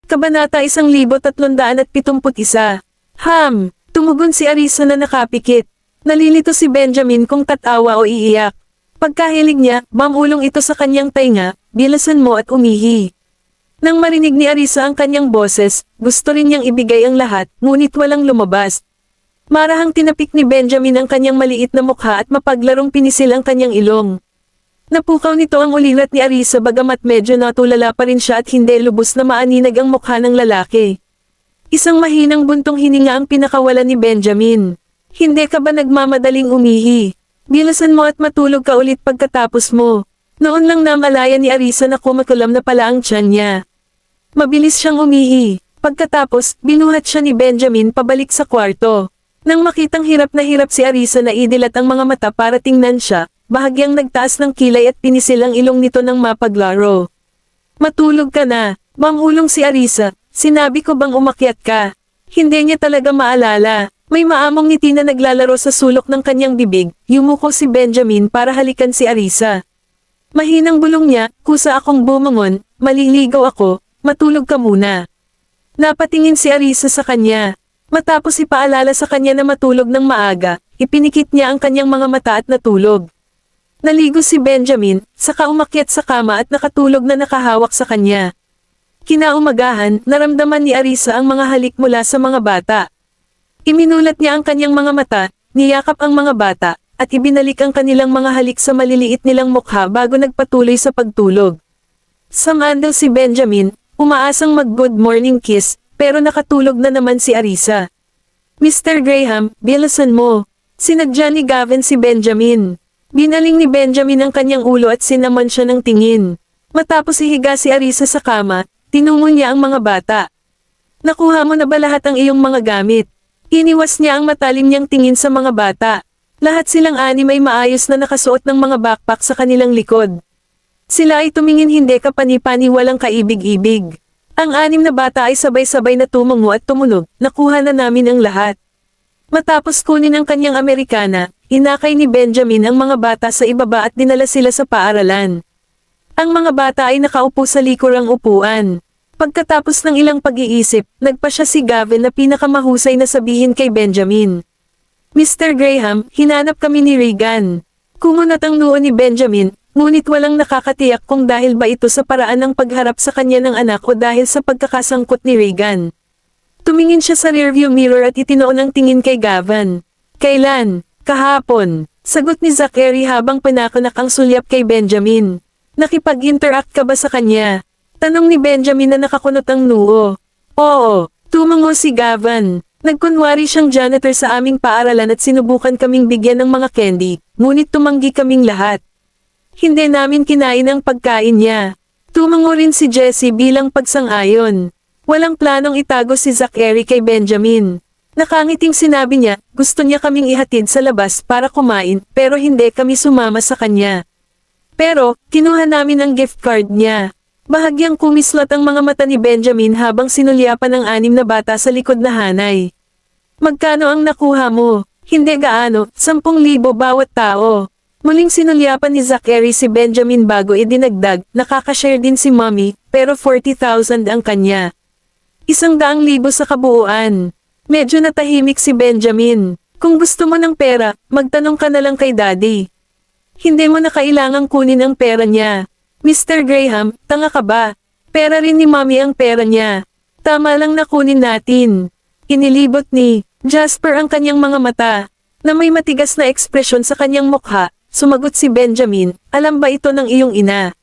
Kabanata 1371. Tumugon si Arisa na nakapikit. Nalilito si Benjamin kung tatawa o iiyak. Pagkahilig niya, mamulong ito sa kanyang tainga, bilasan mo at umihi. Nang marinig ni Arisa ang kanyang boses, gusto rin niyang ibigay ang lahat, ngunit walang lumabas. Marahang tinapik ni Benjamin ang kanyang maliit na mukha at mapaglarong pinisil ang kanyang ilong. Napukaw nito ang ulirat ni Arisa bagamat medyo natulala pa rin siya at hindi lubos na maaninag ang mukha ng lalaki. Isang mahinang buntong hininga ang pinakawalan ni Benjamin. Hindi ka ba nagmamadaling umihi? Bilasan mo at matulog ka ulit pagkatapos mo. Noon lang namalaya ni Arisa na kumakulam na pala ang tiyan niya. Mabilis siyang umihi. Pagkatapos, binuhat siya ni Benjamin pabalik sa kwarto. Nang makitang hirap na hirap si Arisa na idilat ang mga mata para tingnan siya, bahagyang nagtaas ng kilay at pinisil ang ilong nito ng mapaglaro. Matulog ka na, mamulong si Arisa. Sinabi ko bang umakyat ka? Hindi niya talaga maalala. May maamong ngiti na naglalaro sa sulok ng kanyang bibig, yumuko si Benjamin para halikan si Arisa. Mahinang bulong niya, kusa akong bumangon, maliligaw ako, matulog ka muna. Napatingin si Arisa sa kanya. Matapos ipaalala sa kanya na matulog ng maaga, ipinikit niya ang kanyang mga mata at natulog. Naligo si Benjamin, saka umakyat sa kama at nakatulog na nakahawak sa kanya. Kinaumagahan, naramdaman ni Arisa ang mga halik mula sa mga bata. Iminulat niya ang kanyang mga mata, niyakap ang mga bata, at ibinalik ang kanilang mga halik sa maliliit nilang mukha bago nagpatuloy sa pagtulog. Samandal si Benjamin, umaasang mag-good morning kiss, pero nakatulog na naman si Arisa. Mr. Graham, bilasan mo. Sinadya ni Gavin si Benjamin. Binaling ni Benjamin ang kanyang ulo at sinaman siya ng tingin. Matapos ihiga si Arisa sa kama, tinungol niya ang mga bata. Nakuha mo na ba lahat ang iyong mga gamit? Iniwas niya ang matalim niyang tingin sa mga bata. Lahat silang anim ay maayos na nakasuot ng mga backpack sa kanilang likod. Sila ay tumingin hindi kapani-pani walang kaibig-ibig. Ang anim na bata ay sabay-sabay na tumungo at tumunog, nakuha na namin ang lahat. Matapos kunin ang kanyang Amerikana, inakay ni Benjamin ang mga bata sa ibaba at dinala sila sa paaralan. Ang mga bata ay nakaupo sa likurang upuan. Pagkatapos ng ilang pag-iisip, nagpa siya si Gavin na pinakamahusay na sabihin kay Benjamin. Mr. Graham, hinanap kami ni Regan. Kumunat ang noo ni Benjamin, ngunit walang nakakatiyak kung dahil ba ito sa paraan ng pagharap sa kanya ng anak o dahil sa pagkakasangkot ni Regan. Tumingin siya sa rearview mirror at itinoon ang tingin kay Gavin. Kailan? Kahapon. Sagot ni Zachary habang pinakanak ang sulyap kay Benjamin. Nakipag-interact ka ba sa kanya? Tanong ni Benjamin na nakakunot ang noo. Oo, tumango si Gavin. Nagkunwari siyang janitor sa aming paaralan at sinubukan kaming bigyan ng mga candy, ngunit tumanggi kaming lahat. Hindi namin kinain ang pagkain niya. Tumango rin si Jessie bilang pagsang-ayon. Walang planong itago si Zachary kay Benjamin. Nakangiting sinabi niya, gusto niya kaming ihatid sa labas para kumain, pero hindi kami sumama sa kanya. Pero, kinuha namin ang gift card niya. Bahagyang kumislot ang mga mata ni Benjamin habang sinulyapan ng anim na bata sa likod na hanay. Magkano ang nakuha mo? Hindi gaano, 10,000 bawat tao. Muling sinulyapan ni Zachary si Benjamin bago idinagdag, nakakashare din si Mommy, pero 40,000 ang kanya. 100,000 sa kabuuan. Medyo natahimik si Benjamin. Kung gusto mo ng pera, magtanong ka na lang kay Daddy. Hindi mo na kailangang kunin ang pera niya. Mr. Graham, tanga ka ba? Pera rin ni Mommy ang pera niya. Tama lang na kunin natin. Inilibot ni Jasper ang kanyang mga mata. Na may matigas na ekspresyon sa kanyang mukha, sumagot si Benjamin, alam ba ito ng iyong ina?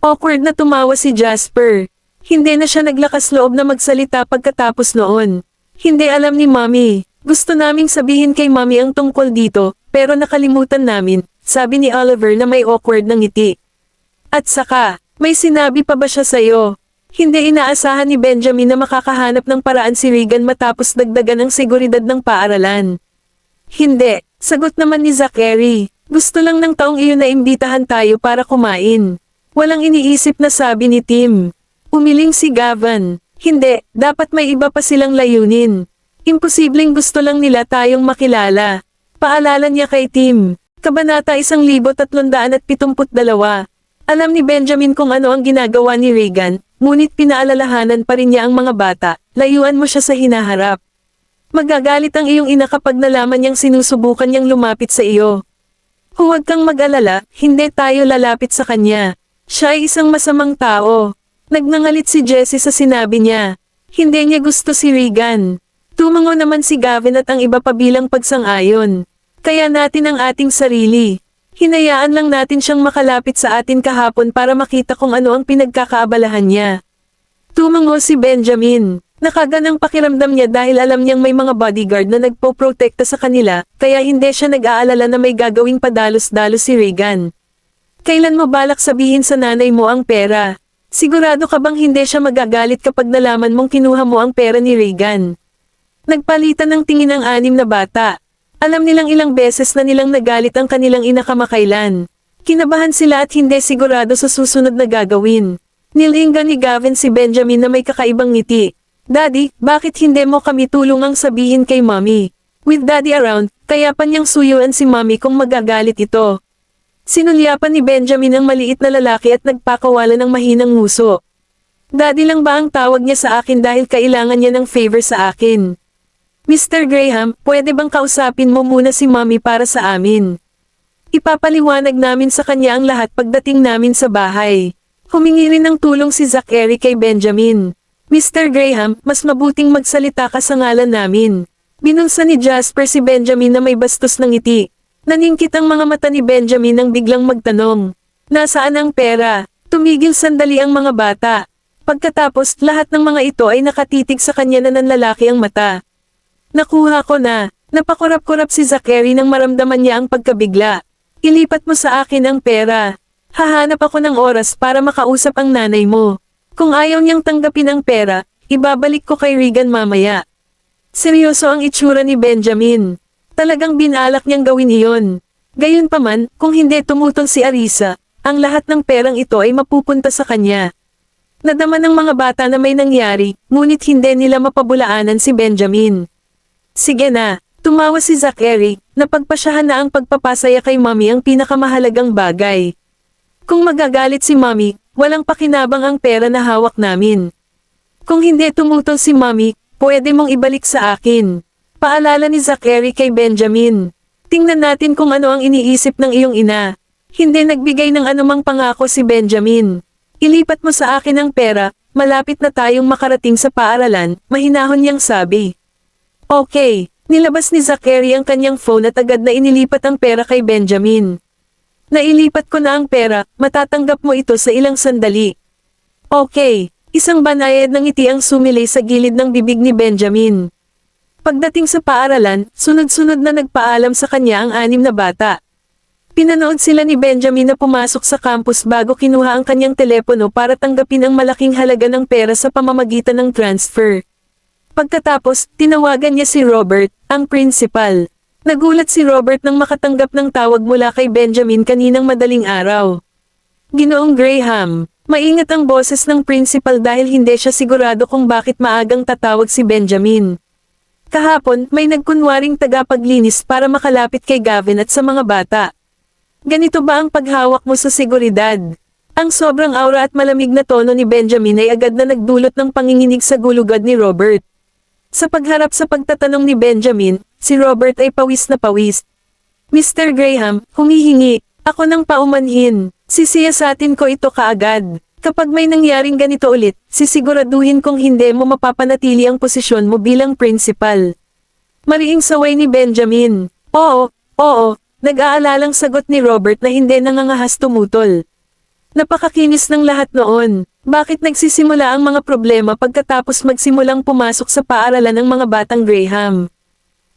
Awkward na tumawa si Jasper. Hindi na siya naglakas loob na magsalita pagkatapos noon. Hindi alam ni Mommy. Gusto naming sabihin kay Mommy ang tungkol dito, pero nakalimutan namin, sabi ni Oliver na may awkward na ngiti. At saka, may sinabi pa ba siya sa'yo? Hindi inaasahan ni Benjamin na makakahanap ng paraan si Regan matapos dagdagan ang seguridad ng paaralan. Hindi, sagot naman ni Zachary. Gusto lang ng taong iyon na imbitahan tayo para kumain. Walang iniisip na sabi ni Tim. Umiling si Gavin. Hindi, dapat may iba pa silang layunin. Imposibleng gusto lang nila tayong makilala. Paalala niya kay Tim. Kabanata 1372. Alam ni Benjamin kung ano ang ginagawa ni Regan, ngunit pinaalalahanan pa rin niya ang mga bata, layuan mo siya sa hinaharap. Magagalit ang iyong ina kapag nalaman niyang sinusubukan niyang lumapit sa iyo. Huwag kang mag-alala, hindi tayo lalapit sa kanya. Siya ay isang masamang tao. Nagnangalit si Jessie sa sinabi niya. Hindi niya gusto si Regan. Tumango naman si Gavin at ang iba pa bilang pagsang-ayon. Kaya natin ang ating sarili. Hinayaan lang natin siyang makalapit sa atin kahapon para makita kung ano ang pinagkakaabalahan niya. Tumango si Benjamin. Nakaganang pakiramdam niya dahil alam niyang may mga bodyguard na nagpoprotekta sa kanila, kaya hindi siya nag-aalala na may gagawing padalos-dalos si Regan. Kailan mo balak sabihin sa nanay mo ang pera? Sigurado ka bang hindi siya magagalit kapag nalaman mong kinuha mo ang pera ni Regan? Nagpalitan ng tingin ang anim na bata. Alam nilang ilang beses na nilang nagalit ang kanilang ina kamakailan. Kinabahan sila at hindi sigurado sa susunod na gagawin. Nilinggan ni Gavin si Benjamin na may kakaibang ngiti. Daddy, bakit hindi mo kami tulungang sabihin kay Mommy? With Daddy around, kaya pa niyang suyuan si Mommy kung magagalit ito. Sinulyapan ni Benjamin ang maliit na lalaki at nagpakawala ng mahinang nguso. Daddy lang ba ang tawag niya sa akin dahil kailangan niya ng favor sa akin? Mr. Graham, pwede bang kausapin mo muna si Mommy para sa amin? Ipapaliwanag namin sa kanya ang lahat pagdating namin sa bahay. Humingi rin ng tulong si Zachary kay Benjamin. Mr. Graham, mas mabuting magsalita ka sa ngalan namin. Binulsa ni Jasper si Benjamin na may bastos ng ngiti. Naningkit ang mga mata ni Benjamin nang biglang magtanong. Nasaan ang pera? Tumigil sandali ang mga bata. Pagkatapos, lahat ng mga ito ay nakatitig sa kanya na nanlalaki ang mata. Nakuha ko na. Napakurap-kurap si Zachary nang maramdaman niya ang pagkabigla. Ilipat mo sa akin ang pera. Hahanap ako ng oras para makausap ang nanay mo. Kung ayaw niyang tanggapin ang pera, ibabalik ko kay Regan mamaya. Seryoso ang itsura ni Benjamin. Talagang binalak niyang gawin iyon. Gayunpaman, kung hindi tumutol si Arisa, ang lahat ng perang ito ay mapupunta sa kanya. Nadama ng mga bata na may nangyari, ngunit hindi nila mapabulaanan si Benjamin. Sige na, tumawa si Zachary, napagpasyahan na ang pagpapasaya kay Mommy ang pinakamahalagang bagay. Kung magagalit si Mommy, walang pakinabang ang pera na hawak namin. Kung hindi tumutol si Mommy, pwede mong ibalik sa akin. Paalala ni Zachary kay Benjamin. Tingnan natin kung ano ang iniisip ng iyong ina. Hindi nagbigay ng anumang pangako si Benjamin. Ilipat mo sa akin ang pera, malapit na tayong makarating sa paaralan, mahinahon niyang sabi. Okay, nilabas ni Zachary ang kanyang phone at agad na inilipat ang pera kay Benjamin. Nailipat ko na ang pera, matatanggap mo ito sa ilang sandali. Okay, isang banayad ng ngiti ang sumilay sa gilid ng bibig ni Benjamin. Pagdating sa paaralan, sunod-sunod na nagpaalam sa kanya ang anim na bata. Pinanood sila ni Benjamin na pumasok sa campus bago kinuha ang kanyang telepono para tanggapin ang malaking halaga ng pera sa pamamagitan ng transfer. Pagkatapos, tinawagan niya si Robert, ang principal. Nagulat si Robert nang makatanggap ng tawag mula kay Benjamin kaninang madaling araw. Ginoong Graham, maingat ang boses ng principal dahil hindi siya sigurado kung bakit maagang tatawag si Benjamin. Kahapon, may nagkunwaring tagapaglinis para makalapit kay Gavin at sa mga bata. Ganito ba ang paghawak mo sa seguridad? Ang sobrang aura at malamig na tono ni Benjamin ay agad na nagdulot ng panginginig sa gulugad ni Robert. Sa pagharap sa pagtatanong ni Benjamin, si Robert ay pawis na pawis. Mr. Graham, humihingi, ako nang paumanhin, sisiyasatin ko ito kaagad. Kapag may nangyaring ganito ulit, sisiguraduhin kong hindi mo mapapanatili ang posisyon mo bilang principal. Mariing saway ni Benjamin. Oo, nag-aalalang sagot ni Robert na hindi nangangahas tumutol. Napakakinis ng lahat noon. Bakit nagsisimula ang mga problema pagkatapos magsimulang pumasok sa paaralan ng mga batang Graham?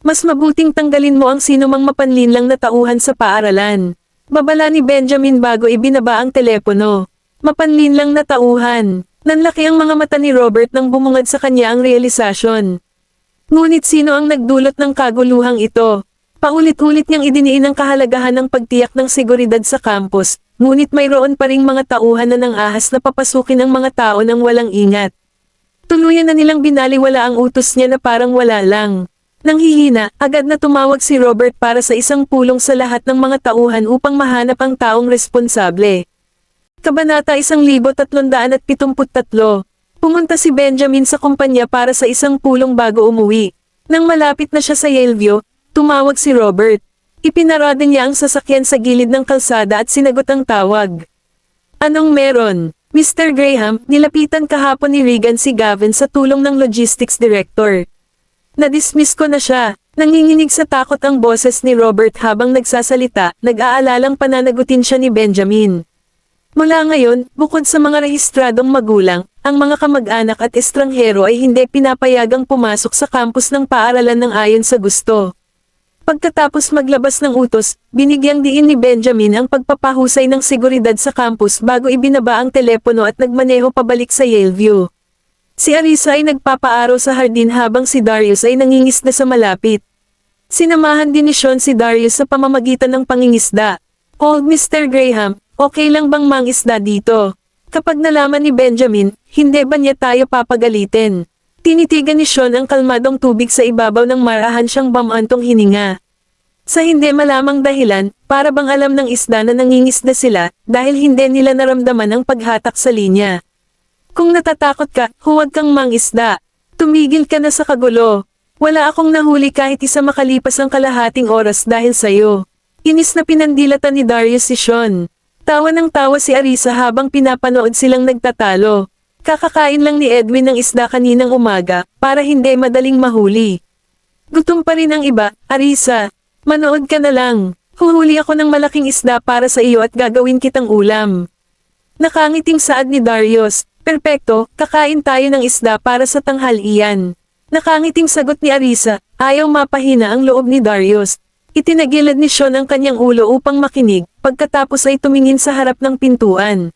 Mas mabuting tanggalin mo ang sinumang mapanlinlang na tauhan sa paaralan. Babala ni Benjamin bago ibinaba ang telepono. Mapanlinlang na tauhan. Nanlaki ang mga mata ni Robert nang bumungad sa kanya ang realisasyon. Ngunit sino ang nagdulot ng kaguluhang ito? Paulit-ulit niyang idiniin ang kahalagahan ng pagtiyak ng seguridad sa campus, ngunit mayroon pa ring mga tauhan na nang ahas na papasukin ang mga tao nang walang ingat. Tuluyan na nilang binaliwala ang utos niya na parang wala lang. Nang hihina, agad na tumawag si Robert para sa isang pulong sa lahat ng mga tauhan upang mahanap ang taong responsable. Kabanata 1373. Pumunta si Benjamin sa kumpanya para sa isang pulong bago umuwi. Nang malapit na siya sa Yaleview, tumawag si Robert. Ipinarada niya ang sasakyan sa gilid ng kalsada at sinagot ang tawag. Anong meron? Mr. Graham, nilapitan kahapon ni Regan si Gavin sa tulong ng logistics director. Na-dismiss ko na siya. Nanginginig sa takot ang boses ni Robert habang nagsasalita, nag-aalalang pananagutin siya ni Benjamin. Mula ngayon, bukod sa mga rehistradong magulang, ang mga kamag-anak at estranghero ay hindi pinapayagang pumasok sa campus ng paaralan ng ayon sa gusto. Pagkatapos maglabas ng utos, binigyang diin ni Benjamin ang pagpapahusay ng seguridad sa campus bago ibinaba ang telepono at nagmaneho pabalik sa Yaleview. Si Arisa ay nagpapaaraw sa hardin habang si Darius ay nangingisda sa malapit. Sinamahan din ni Sean si Darius sa pamamagitan ng pangingisda. Old Mr. Graham, okay lang bang mangisda dito? Kapag nalaman ni Benjamin, hindi ba niya tayo papagalitin? Tinitigan ni Sean ang kalmadong tubig sa ibabaw ng marahan siyang bamantong hininga. Sa hindi malamang dahilan, para bang alam ng isda na nangingisda sila, dahil hindi nila naramdaman ang paghatak sa linya. Kung natatakot ka, huwag kang mangisda. Tumigil ka na sa kagulo. Wala akong nahuli kahit isa makalipas ang kalahating oras dahil sa'yo. Inis na pinandilatan ni Darius si Sean. Tawa ng tawa si Arisa habang pinapanood silang nagtatalo. Kakakain lang ni Edwin ng isda kaninang umaga, para hindi madaling mahuli. Gutom pa rin ang iba. Arisa, manood ka na lang. Huhuli ako ng malaking isda para sa iyo at gagawin kitang ulam. Nakangiting saad ni Darius. Perpekto, kakain tayo ng isda para sa tanghalian. Nakangiting sagot ni Arisa, ayaw mapahina ang loob ni Darius. Itinagilid ni Sean ang kanyang ulo upang makinig, pagkatapos ay tumingin sa harap ng pintuan.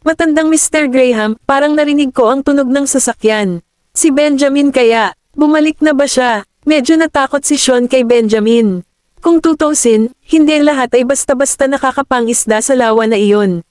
Matandang Mr. Graham, parang narinig ko ang tunog ng sasakyan. Si Benjamin kaya, bumalik na ba siya? Medyo natakot si Sean kay Benjamin. Kung tutusin, hindi lahat ay basta-basta nakakapangisda sa lawa na iyon.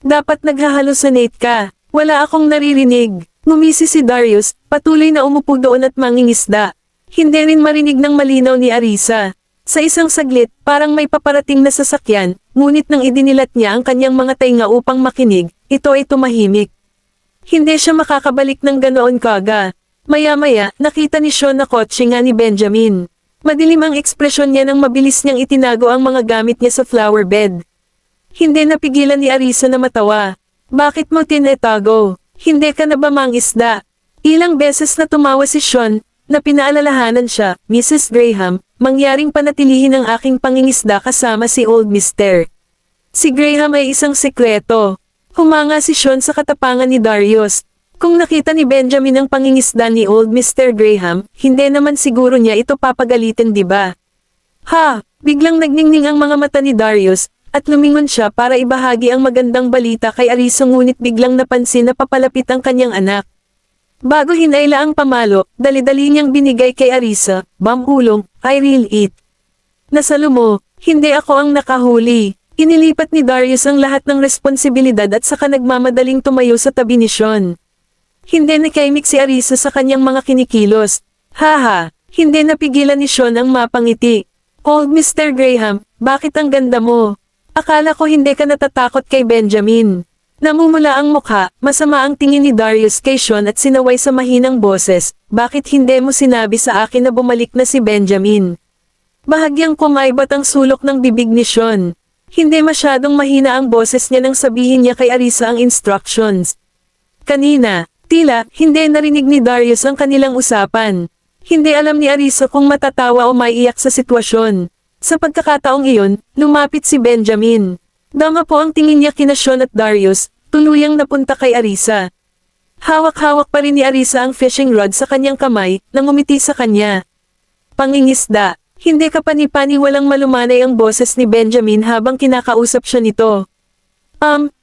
Dapat naghahalusinate ka. Wala akong naririnig. Ngumisi si Darius, patuloy na umupo doon at mangingisda. Hindi rin marinig ng malinaw ni Arisa. Sa isang saglit, parang may paparating na sasakyan, ngunit nang idinilat niya ang kanyang mga tainga upang makinig, ito ay tumahimik. Hindi siya makakabalik ng ganoon kaga. Maya-maya, nakita ni Sean na kotse nga ni Benjamin. Madilim ang ekspresyon niya nang mabilis niyang itinago ang mga gamit niya sa flower bed. Hindi napigilan ni Arisa na matawa. Bakit mo tinetago? Hindi ka na ba mangisda? Ilang beses na tumawa si Sean, na pinaalalahanan siya, Mrs. Graham, mangyaring panatilihin ang aking pangingisda kasama si Old Mr. Si Graham ay isang sekreto. Humanga si Sean sa katapangan ni Darius. Kung nakita ni Benjamin ang pangingisda ni Old Mr. Graham, hindi naman siguro niya ito papagalitin, di ba? Ha! Biglang nagningning ang mga mata ni Darius, at lumingon siya para ibahagi ang magandang balita kay Arisa ngunit biglang napansin na papalapit ang kanyang anak. Bago hinayla ang pamalo, dali-dali niyang binigay kay Arisa, Bamulong, I will eat. Nasalo mo, hindi ako ang nakahuli. Inilipat ni Darius ang lahat ng responsibilidad at saka nagmamadaling tumayo sa tabi ni Sean. Hindi nakaimik si Arisa sa kanyang mga kinikilos. Haha, hindi napigilan ni Sean ang mapangiti. Old Mr. Graham, bakit ang ganda mo? Akala ko hindi ka natatakot kay Benjamin. Namumula ang mukha, masama ang tingin ni Darius kay Sean at sinaway sa mahinang boses, bakit hindi mo sinabi sa akin na bumalik na si Benjamin? Bahagyang kumaibat ang sulok ng bibig ni Sean. Hindi masyadong mahina ang boses niya nang sabihin niya kay Arisa ang instructions. Kanina, tila, hindi narinig ni Darius ang kanilang usapan. Hindi alam ni Arisa kung matatawa o maiiyak sa sitwasyon. Sa pagkakataong iyon, lumapit si Benjamin. Dama po ang tingin niya kina Sean at Darius, tuluyang napunta kay Arisa. Hawak-hawak pa rin ni Arisa ang fishing rod sa kanyang kamay, nang umiti sa kanya. Pangingisda, hindi ka pani-pani walang malumanay ang boses ni Benjamin habang kinakausap siya nito.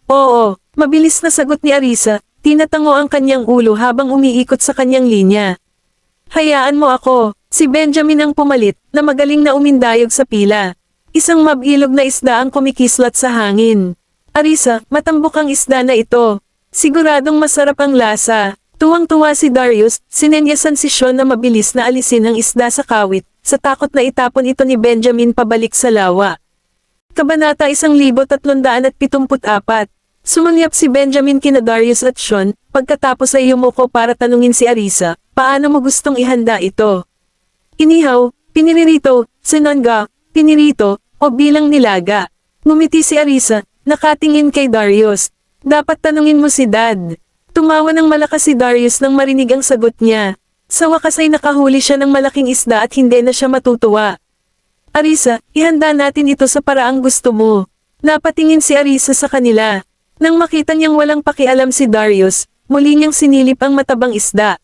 Oo, mabilis na sagot ni Arisa, tinatango ang kanyang ulo habang umiikot sa kanyang linya. Hayaan mo ako. Si Benjamin ang pumalit, na magaling na umindayog sa pila. Isang mabilog na isda ang kumikislat sa hangin. Arisa, matambok ang isda na ito. Siguradong masarap ang lasa. Tuwang-tuwa si Darius, sinenyasan si Sean na mabilis na alisin ang isda sa kawit, sa takot na itapon ito ni Benjamin pabalik sa lawa. Kabanata 1374. Sumanyap si Benjamin kina Darius at Sean, pagkatapos ay yumuko para tanungin si Arisa, paano mo gustong ihanda ito? Inihaw, pinirito, sinangga, pinirito, o bilang nilaga. Ngumiti si Arisa, nakatingin kay Darius. Dapat tanungin mo si Dad. Tumawa ng malakas si Darius nang marinig ang sagot niya. Sa wakas ay nakahuli siya ng malaking isda at hindi na siya matutuwa. Arisa, ihanda natin ito sa paraang gusto mo. Napatingin si Arisa sa kanila. Nang makita niyang walang pakialam si Darius, muli niyang sinilip ang matabang isda.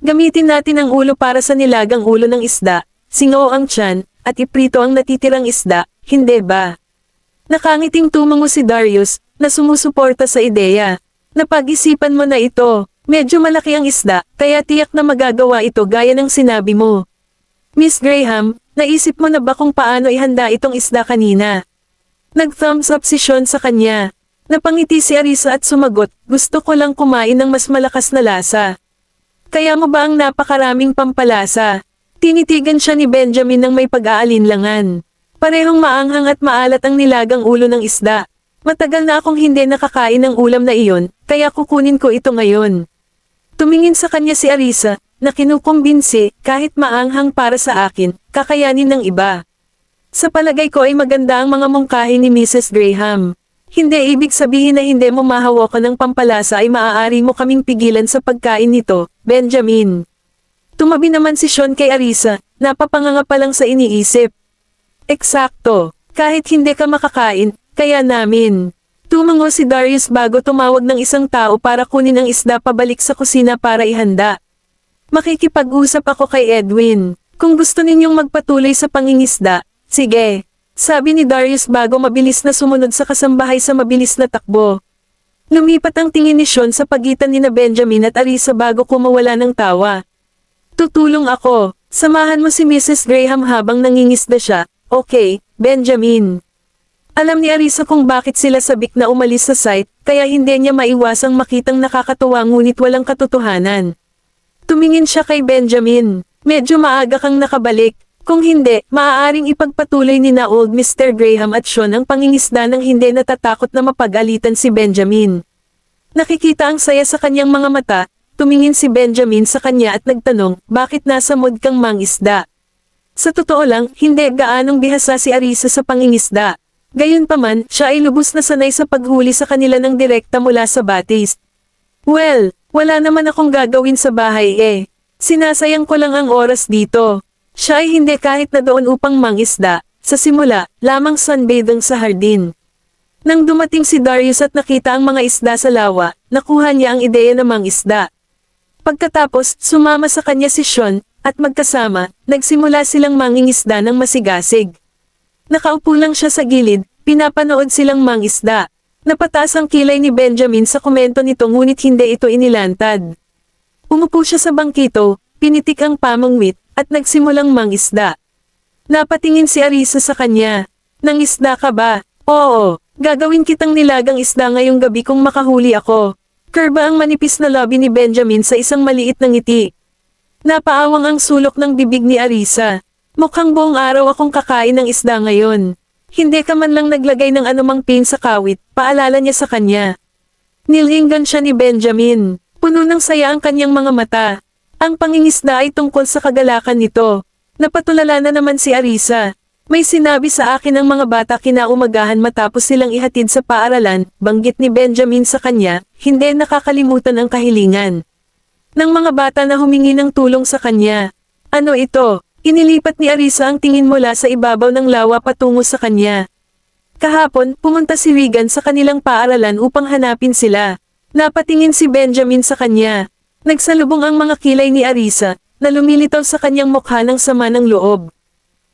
Gamitin natin ang ulo para sa nilagang ulo ng isda, singaw ang tiyan, at iprito ang natitirang isda, hindi ba? Nakangiting tumango si Darius, na sumusuporta sa ideya. Napag-isipan mo na ito, medyo malaki ang isda, kaya tiyak na magagawa ito gaya ng sinabi mo. Miss Graham, naisip mo na ba kung paano ihanda itong isda kanina? Nag-thumbs up si Sean sa kanya. Napangiti si Arisa at sumagot, gusto ko lang kumain ng mas malakas na lasa. Kaya mo ba ang napakaraming pampalasa? Tinitigan siya ni Benjamin ng may pag-aalinlangan. Parehong maanghang at maalat ang nilagang ulo ng isda. Matagal na akong hindi nakakain ng ulam na iyon, kaya kukunin ko ito ngayon. Tumingin sa kanya si Arisa, na kinukumbinsi, kahit maanghang para sa akin, kakayanin ng iba. Sa palagay ko ay maganda ang mga mungkahi ni Mrs. Graham. Hindi ibig sabihin na hindi mo mahawakan ng pampalasa ay maaari mo kaming pigilan sa pagkain nito, Benjamin. Tumabi naman si Sean kay Arisa, napapanganga pa lang sa iniisip. Eksakto, kahit hindi ka makakain, kaya namin. Tumango si Darius bago tumawag ng isang tao para kunin ang isda pabalik sa kusina para ihanda. Makikipag-usap ako kay Edwin. Kung gusto ninyong magpatuloy sa pangingisda, sige. Sabi ni Darius bago mabilis na sumunod sa kasambahay sa mabilis na takbo. Lumipat ang tingin ni Sean sa pagitan ni Benjamin at Arisa bago kumawala ng tawa. Tutulong ako. Samahan mo si Mrs. Graham habang nangingisda siya. Okay, Benjamin. Alam ni Arisa kung bakit sila sabik na umalis sa site, kaya hindi niya maiwasang makitang nakakatuwa ngunit walang katotohanan. Tumingin siya kay Benjamin. Medyo maaga kang nakabalik. Kung hindi, maaaring ipagpatuloy ni na old Mr. Graham at Sean ang pangingisda ng hindi natatakot na mapag-alitan si Benjamin. Nakikita ang saya sa kanyang mga mata, tumingin si Benjamin sa kanya at nagtanong, bakit nasa mood kang mangisda? Sa totoo lang, hindi gaanong bihasa si Arisa sa pangingisda. Gayunpaman, siya ay lubos na sanay sa paghuli sa kanila ng direkta mula sa batis. Well, wala naman akong gagawin sa bahay eh. Sinasayang ko lang ang oras dito. Siya ay hindi kahit na doon upang mangisda, sa simula, lamang sunbathing sa hardin. Nang dumating si Darius at nakita ang mga isda sa lawa, nakuha niya ang ideya na mangisda. Pagkatapos, sumama sa kanya si Sean, at magkasama, nagsimula silang mangingisda ng masigasig. Nakaupo lang siya sa gilid, pinapanood silang mangisda. Napataas ang kilay ni Benjamin sa komento nito ngunit hindi ito inilantad. Umupo siya sa bangkito, pinitik ang pamangwit, at nagsimulang mangisda. Napatingin si Arisa sa kanya. Nangisda ka ba? Oo, gagawin kitang nilagang isda ngayong gabi kung makahuli ako. Kurba ang manipis na labi ni Benjamin sa isang maliit na ngiti. Napaawang ang sulok ng bibig ni Arisa. Mukhang buong araw akong kakain ng isda ngayon. Hindi ka man lang naglagay ng anumang pain sa kawit, paalala niya sa kanya. Nilinggan siya ni Benjamin. Puno ng saya ang kanyang mga mata. Ang pangingisda ay tungkol sa kagalakan nito. Napatulala na naman si Arisa. May sinabi sa akin ang mga bata kinaumagahan matapos silang ihatid sa paaralan, banggit ni Benjamin sa kanya, hindi nakakalimutan ang kahilingan ng mga bata na humingi ng tulong sa kanya. Ano ito? Inilipat ni Arisa ang tingin mula sa ibabaw ng lawa patungo sa kanya. Kahapon, pumunta si Regan sa kanilang paaralan upang hanapin sila. Napatingin si Benjamin sa kanya. Nagsalubong ang mga kilay ni Arisa, na lumilitaw sa kanyang mukha ng sama ng loob.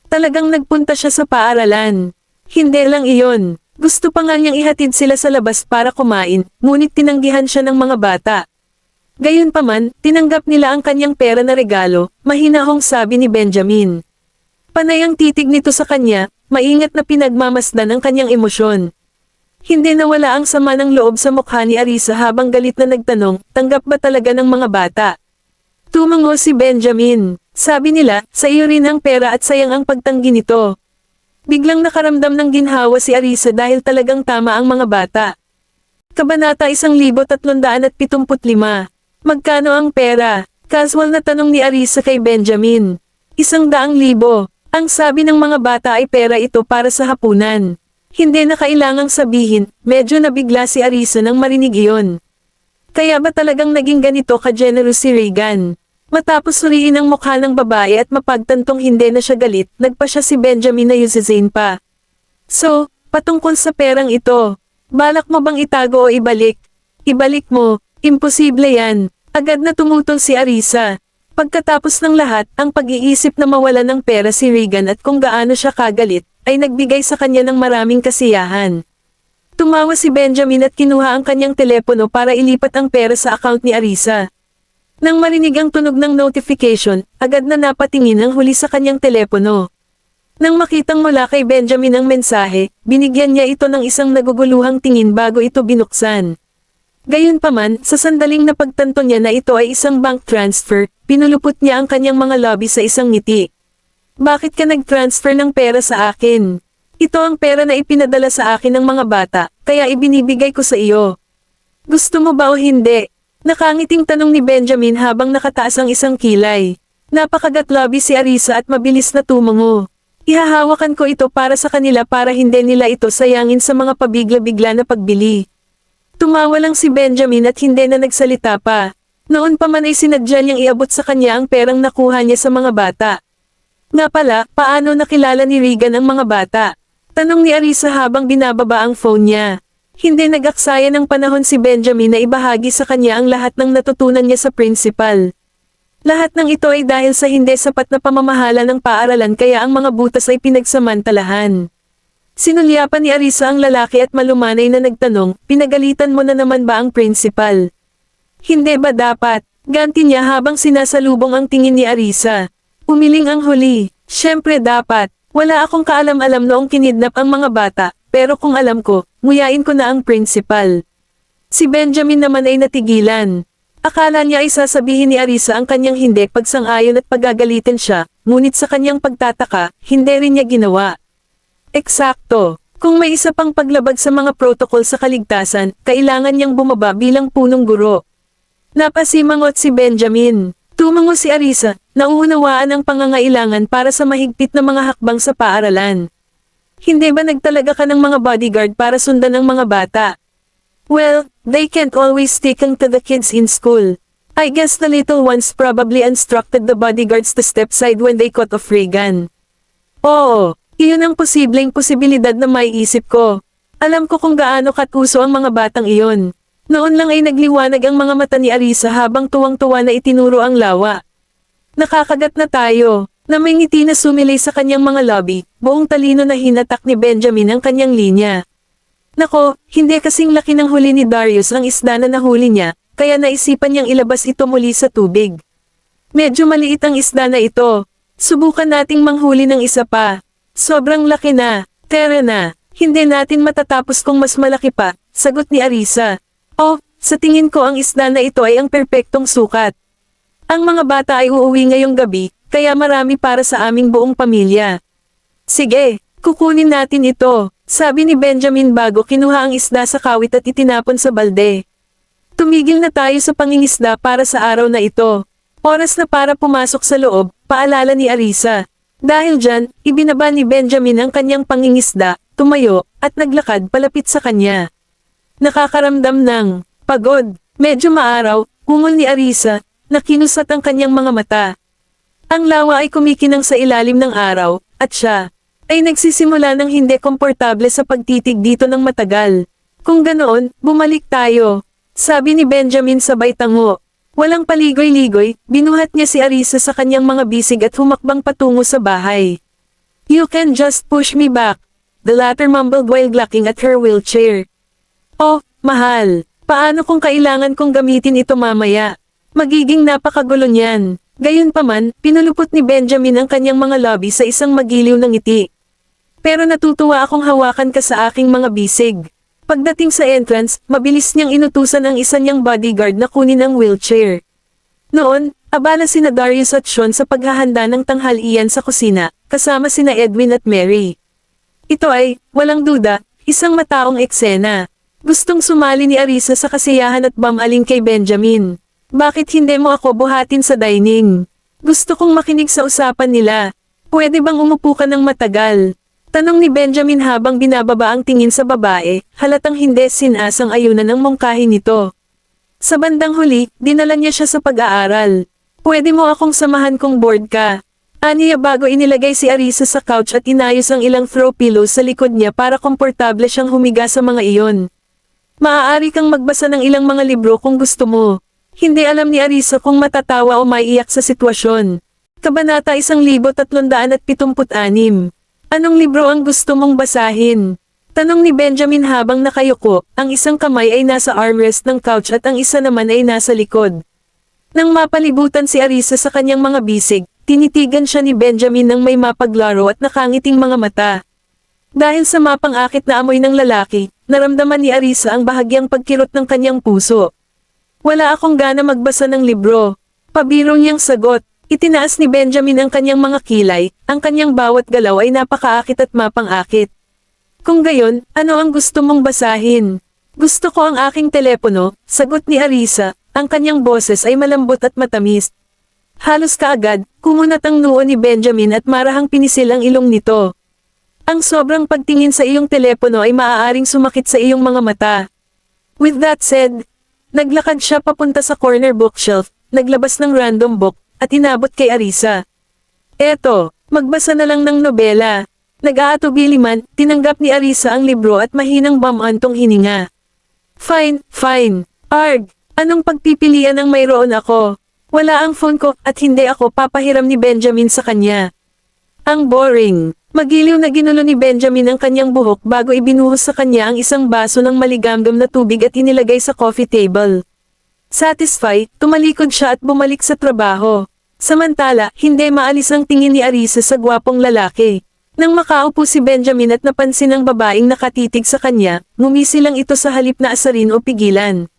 Talagang nagpunta siya sa paaralan. Hindi lang iyon. Gusto pa nga niyang ihatid sila sa labas para kumain, ngunit tinanggihan siya ng mga bata. Gayunpaman, tinanggap nila ang kanyang pera na regalo, mahinahong sabi ni Benjamin. Panay ang titig nito sa kanya, maingat na pinagmamasdan ang kanyang emosyon. Hindi nawala ang sama ng loob sa mukha ni Arisa habang galit na nagtanong, tanggap ba talaga ng mga bata? Tumango si Benjamin. Sabi nila, sa iyo rin ang pera at sayang ang pagtanggi nito. Biglang nakaramdam ng ginhawa si Arisa dahil talagang tama ang mga bata. Kabanata 1375. Magkano ang pera? Casual na tanong ni Arisa kay Benjamin. 100,000. Ang sabi ng mga bata ay pera ito para sa hapunan. Hindi na kailangang sabihin, medyo nabigla si Arisa nang marinig iyon. Kaya ba talagang naging ganito ka-generous si Regan? Matapos suriin ang mukha ng babae at mapagtantong hindi na siya galit, nagpa siya si Benjamin na yusizain pa. So, patungkol sa perang ito, balak mo bang itago o ibalik? Ibalik mo, imposible yan. Agad na tumutol si Arisa. Pagkatapos ng lahat, ang pag-iisip na mawala ng pera si Regan at kung gaano siya kagalit, ay nagbigay sa kanya ng maraming kasiyahan. Tumawa si Benjamin at kinuha ang kanyang telepono para ilipat ang pera sa account ni Arisa. Nang marinig ang tunog ng notification, agad na napatingin ang huli sa kanyang telepono. Nang makitang mula kay Benjamin ang mensahe, binigyan niya ito ng isang naguguluhang tingin bago ito binuksan. Gayunpaman, sa sandaling napagtanto niya na ito ay isang bank transfer, pinulupot niya ang kanyang mga labi sa isang ngiti. Bakit ka nag-transfer ng pera sa akin? Ito ang pera na ipinadala sa akin ng mga bata, kaya ibinibigay ko sa iyo. Gusto mo ba o hindi? Nakangiting tanong ni Benjamin habang nakataas ang isang kilay. Napakagatlabi si Arisa at mabilis na tumango. Ihahawakan ko ito para sa kanila para hindi nila ito sayangin sa mga pabigla-bigla na pagbili. Tumawa lang si Benjamin at hindi na nagsalita pa. Noon pa man ay sinadya niyang iabot sa kanya ang perang nakuha niya sa mga bata. Nga pala, paano nakilala ni Regan ang mga bata? Tanong ni Arisa habang binababa ang phone niya. Hindi nag-aksaya ng panahon si Benjamin na ibahagi sa kanya ang lahat ng natutunan niya sa principal. Lahat ng ito ay dahil sa hindi sapat na pamamahala ng paaralan kaya ang mga butas ay pinagsamantalahan. Sinulyapan ni Arisa ang lalaki at malumanay na nagtanong, pinagalitan mo na naman ba ang principal? Hindi ba dapat? Ganti niya habang sinasalubong ang tingin ni Arisa. Umiling ang huli. Siyempre dapat. Wala akong kaalam-alam noong kinidnap ang mga bata, pero kung alam ko, nguyain ko na ang principal. Si Benjamin naman ay natigilan. Akala niya ay sasabihin ni Arisa ang kanyang hindi pagsang-ayon at pagagalitin siya, ngunit sa kanyang pagtataka, hindi rin niya ginawa. Eksakto. Kung may isa pang paglabag sa mga protocol sa kaligtasan, kailangan niyang bumaba bilang punong guro. Napasimangot si Benjamin. Tumango si Arisa, nauunawaan ang pangangailangan para sa mahigpit na mga hakbang sa paaralan. Hindi ba nagtalaga ka ng mga bodyguard para sundan ang mga bata? Well, they can't always stick to the kids in school. I guess the little ones probably instructed the bodyguards to step side when they caught off Regan. Oo, iyon ang posibilidad na maiisip ko. Alam ko kung gaano katuso ang mga batang iyon. Noon lang ay nagliwanag ang mga mata ni Arisa habang tuwang-tuwa na itinuro ang lawa. Nakakagat na tayo, na may ngiti na sumilay sa kanyang mga labi, buong talino na hinatak ni Benjamin ang kanyang linya. Nako, hindi kasing laki ng huli ni Darius ang isda na nahuli niya, kaya naisipan niyang ilabas ito muli sa tubig. Medyo maliit ang isda na ito. Subukan nating manghuli ng isa pa. Sobrang laki na, tera na, hindi natin matatapos kung mas malaki pa, sagot ni Arisa. Oh, sa tingin ko ang isda na ito ay ang perpektong sukat. Ang mga bata ay uuwi ngayong gabi, kaya marami para sa aming buong pamilya. Sige, kukunin natin ito, sabi ni Benjamin bago kinuha ang isda sa kawit at itinapon sa balde. Tumigil na tayo sa pangingisda para sa araw na ito. Oras na para pumasok sa loob, paalala ni Arisa. Dahil dyan, ibinaba ni Benjamin ang kanyang pangingisda, tumayo, at naglakad palapit sa kanya. Nakakaramdam ng pagod, medyo maaraw, ungol ni Arisa, na kinusat ang kanyang mga mata. Ang lawa ay kumikinang sa ilalim ng araw, at siya ay nagsisimula ng hindi komportable sa pagtitig dito ng matagal. Kung ganoon, bumalik tayo, sabi ni Benjamin sabay tango. Walang paligoy-ligoy, binuhat niya si Arisa sa kanyang mga bisig at humakbang patungo sa bahay. You can just push me back, the latter mumbled while looking at her wheelchair. Oh, mahal, paano kung kailangan kong gamitin ito mamaya? Magiging napakagulo niyan. Gayunpaman, pinulupot ni Benjamin ang kanyang mga labi sa isang magiliw na ngiti. Pero natutuwa akong hawakan ka sa aking mga bisig. Pagdating sa entrance, mabilis niyang inutusan ang isa niyang bodyguard na kunin ang wheelchair. Noon, abala sina Darius at Sean sa paghahanda ng tanghalian sa kusina, kasama sina Edwin at Mary. Ito ay, walang duda, isang mataong eksena. Gustong sumali ni Arisa sa kasiyahan at bamaling kay Benjamin. Bakit hindi mo ako buhatin sa dining? Gusto kong makinig sa usapan nila. Pwede bang umupo ka ng matagal? Tanong ni Benjamin habang binababa ang tingin sa babae, halatang hindi sinasang ayunan ng mungkahin nito. Sa bandang huli, dinala niya siya sa pag-aaral. Pwede mo akong samahan kung bored ka. Aniya bago inilagay si Arisa sa couch at inayos ang ilang throw pillows sa likod niya para komportable siyang humiga sa mga iyon. Maaari kang magbasa ng ilang mga libro kung gusto mo. Hindi alam ni Arisa kung matatawa o maiiyak sa sitwasyon. Kabanata 1376. Anong libro ang gusto mong basahin? Tanong ni Benjamin habang nakayuko, ang isang kamay ay nasa armrest ng couch at ang isa naman ay nasa likod. Nang mapalibutan si Arisa sa kanyang mga bisig, tinitigan siya ni Benjamin ng may mapaglaro at nakangiting mga mata. Dahil sa mapang-akit na amoy ng lalaki, naramdaman ni Arisa ang bahagyang pagkirot ng kanyang puso. Wala akong gana magbasa ng libro. Pabiro niyang sagot. Itinaas ni Benjamin ang kanyang mga kilay, ang kanyang bawat galaw ay napakaakit at mapang-akit. Kung gayon, ano ang gusto mong basahin? Gusto ko ang aking telepono, sagot ni Arisa, ang kanyang boses ay malambot at matamis. Halos kaagad, kumunat ang noo ni Benjamin at marahang pinisil ang ilong nito. Ang sobrang pagtingin sa iyong telepono ay maaaring sumakit sa iyong mga mata. With that said, naglakad siya papunta sa corner bookshelf, naglabas ng random book, at inabot kay Arisa. Eto, magbasa na lang ng nobela. Nag-aatubili man, tinanggap ni Arisa ang libro at mahinang bamantong hininga. Fine, fine. Arg, anong pagpipilian ang mayroon ako? Wala ang phone ko at hindi ako papahiram ni Benjamin sa kanya. Ang boring. Magiliw na ginulo ni Benjamin ang kanyang buhok bago ibinuhos sa kanya ang isang baso ng maligamgam na tubig at inilagay sa coffee table. Satisfied, tumalikod siya at bumalik sa trabaho. Samantala, hindi maalis ang tingin ni Arisa sa gwapong lalaki. Nang makaupo si Benjamin at napansin ang babaeng nakatitig sa kanya, ngumisi lang ito sa halip na asarin o pigilan.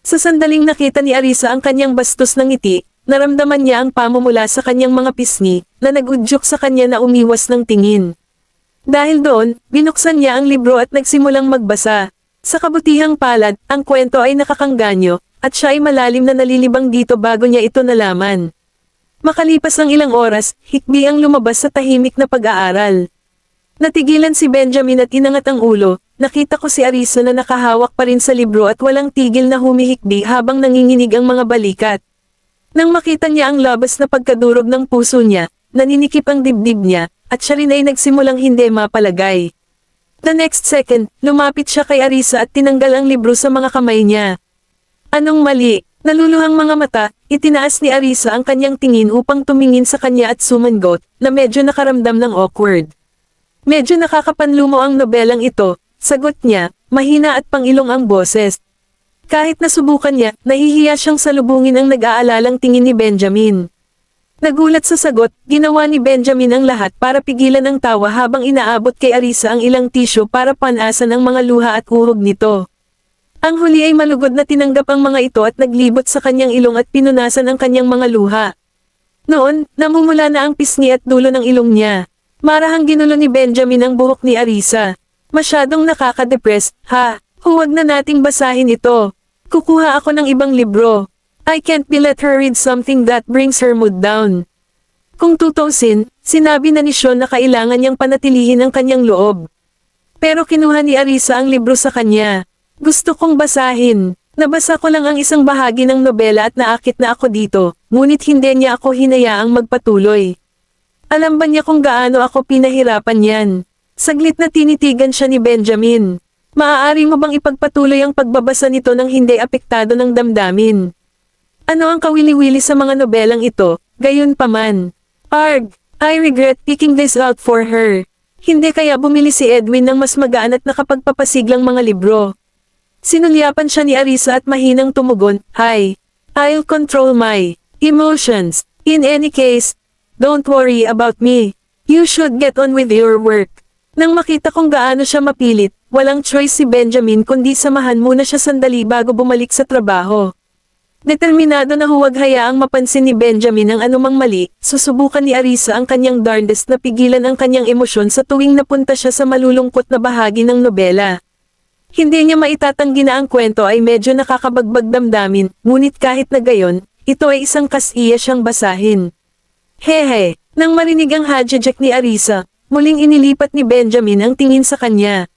Sa sandaling nakita ni Arisa ang kanyang bastos ng ngiti, naramdaman niya ang pamumula sa kanyang mga pisngi, na nag-udyok sa kanya na umiwas ng tingin. Dahil doon, binuksan niya ang libro at nagsimulang magbasa. Sa kabutihang palad, ang kwento ay nakakangganyo, at siya ay malalim na nalilibang dito bago niya ito nalaman. Makalipas ang ilang oras, hikbi ang lumabas sa tahimik na pag-aaral. Natigilan si Benjamin at inangat ang ulo, nakita ko si Arisa na nakahawak pa rin sa libro at walang tigil na humihikbi habang nanginginig ang mga balikat. Nang makita niya ang labas na pagkadurog ng puso niya, naninikip ang dibdib niya, at siya rin ay nagsimulang hindi mapalagay. The next second, lumapit siya kay Arisa at tinanggal ang libro sa mga kamay niya. Anong mali? Naluluhang mga mata, itinaas ni Arisa ang kanyang tingin upang tumingin sa kanya at sumangot, na medyo nakaramdam ng awkward. Medyo nakakapanlumo ang nobelang ito, sagot niya, mahina at pangilong ang boses. Kahit nasubukan niya, nahihiya siyang salubungin ang nag-aalalang tingin ni Benjamin. Nagulat sa sagot, ginawa ni Benjamin ang lahat para pigilan ang tawa habang inaabot kay Arisa ang ilang tisyo para panasan ang mga luha at uhog nito. Ang huli ay malugod na tinanggap ang mga ito at naglibot sa kanyang ilong at pinunasan ang kanyang mga luha. Noon, namumula na ang pisngi at dulo ng ilong niya. Marahang ginulo ni Benjamin ang buhok ni Arisa. Masyadong nakaka-depress, ha? Huwag na nating basahin ito. Kukuha ako ng ibang libro. I can't be let her read something that brings her mood down. Kung tutuusin, sinabi na ni Sean na kailangan niyang panatilihin ang kanyang loob. Pero kinuha ni Arisa ang libro sa kanya. Gusto kong basahin. Nabasa ko lang ang isang bahagi ng nobela at naakit na ako dito, ngunit hindi niya ako hinayaang magpatuloy. Alam ba niya kung gaano ako pinahirapan yan? Saglit na tinitigan siya ni Benjamin. Maaari mo bang ipagpatuloy ang pagbabasa nito nang hindi apektado ng damdamin? Ano ang kawili-wili sa mga nobelang ito, gayon pa man? Arg, I regret picking this out for her. Hindi kaya bumili si Edwin ng mas magaan at nakapagpapasiglang mga libro. Sinulyapan siya ni Arisa at mahinang tumugon, Hi, I'll control my emotions. In any case, don't worry about me. You should get on with your work. Nang makita kung gaano siya mapilit, walang choice si Benjamin kundi samahan muna siya sandali bago bumalik sa trabaho. Determinado na huwag hayaang mapansin ni Benjamin ang anumang mali, susubukan ni Arisa ang kanyang darndest na pigilan ang kanyang emosyon sa tuwing napunta siya sa malulungkot na bahagi ng nobela. Hindi niya maitatanggi na ang kwento ay medyo nakakabagbag damdamin, ngunit kahit na gayon, ito ay isang kasiya siyang basahin. Hehe, nang marinig ang hajajak ni Arisa, muling inilipat ni Benjamin ang tingin sa kanya.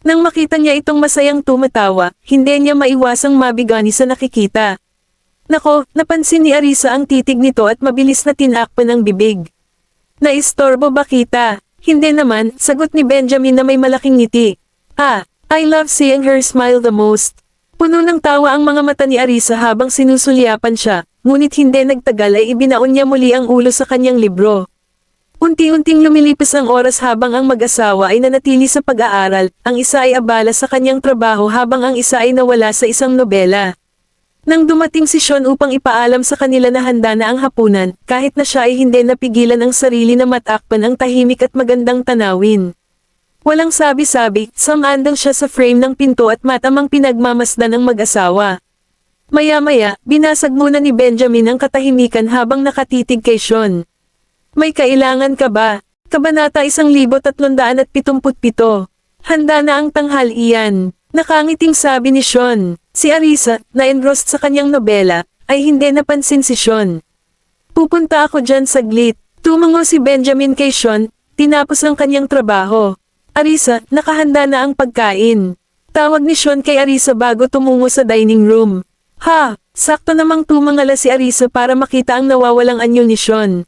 Nang makita niya itong masayang tumatawa, hindi niya maiwasang mabigani sa nakikita. Nako, napansin ni Arisa ang titig nito at mabilis na tinakpan ang bibig. Naistorbo ba kita? Hindi naman, sagot ni Benjamin na may malaking ngiti. I love seeing her smile the most. Puno ng tawa ang mga mata ni Arisa habang sinusulyapan siya, ngunit hindi nagtagal ay ibinaon niya muli ang ulo sa kanyang libro. Unti-unting lumilipas ang oras habang ang mag-asawa ay nanatili sa pag-aaral, ang isa ay abala sa kanyang trabaho habang ang isa ay nawala sa isang nobela. Nang dumating si Sean upang ipaalam sa kanila na handa na ang hapunan, kahit na siya ay hindi napigilan ang sarili na matakpan ang tahimik at magandang tanawin. Walang sabi-sabi, samandang siya sa frame ng pinto at matamang pinagmamasdan ng mag-asawa. Maya-maya, binasag muna ni Benjamin ang katahimikan habang nakatitig kay Sean. May kailangan ka ba? Kabanata 1377. Handa na ang tanghalian. Nakangiting sabi ni Sean. Si Arisa, na engrossed sa kanyang nobela, ay hindi napansin si Sean. Pupunta ako dyan saglit. Tumango si Benjamin kay Sean, tinapos ang kanyang trabaho. Arisa, nakahanda na ang pagkain. Tawag ni Sean kay Arisa bago tumungo sa dining room. Sakto namang tumangala si Arisa para makita ang nawawalang anyo ni Sean.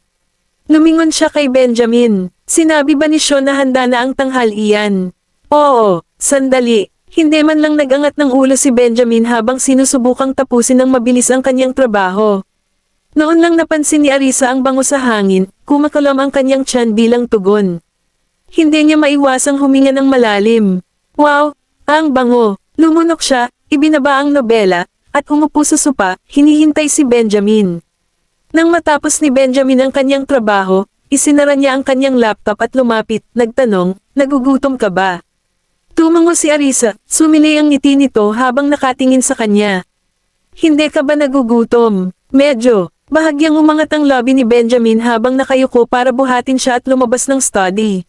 Lumingon siya kay Benjamin. Sinabi ba ni Sean na handa na ang tanghalian? Oo, sandali. Hindi man lang nagangat ng ulo si Benjamin habang sinusubukang tapusin ng mabilis ang kanyang trabaho. Noon lang napansin ni Arisa ang bango sa hangin, kumakalom ang kanyang tiyan bilang tugon. Hindi niya maiwasang huminga ng malalim. Wow, ang bango. Lumunok siya, ibinaba ang nobela, at umupo sa sopa, hinihintay si Benjamin. Nang matapos ni Benjamin ang kanyang trabaho, isinara niya ang kanyang laptop at lumapit, nagtanong, nagugutom ka ba? Tumango si Arisa, sumili ang ngiti nito habang nakatingin sa kanya. Hindi ka ba nagugutom? Medyo. Bahagyang umangat ang labi ni Benjamin habang nakayuko para buhatin siya at lumabas ng study.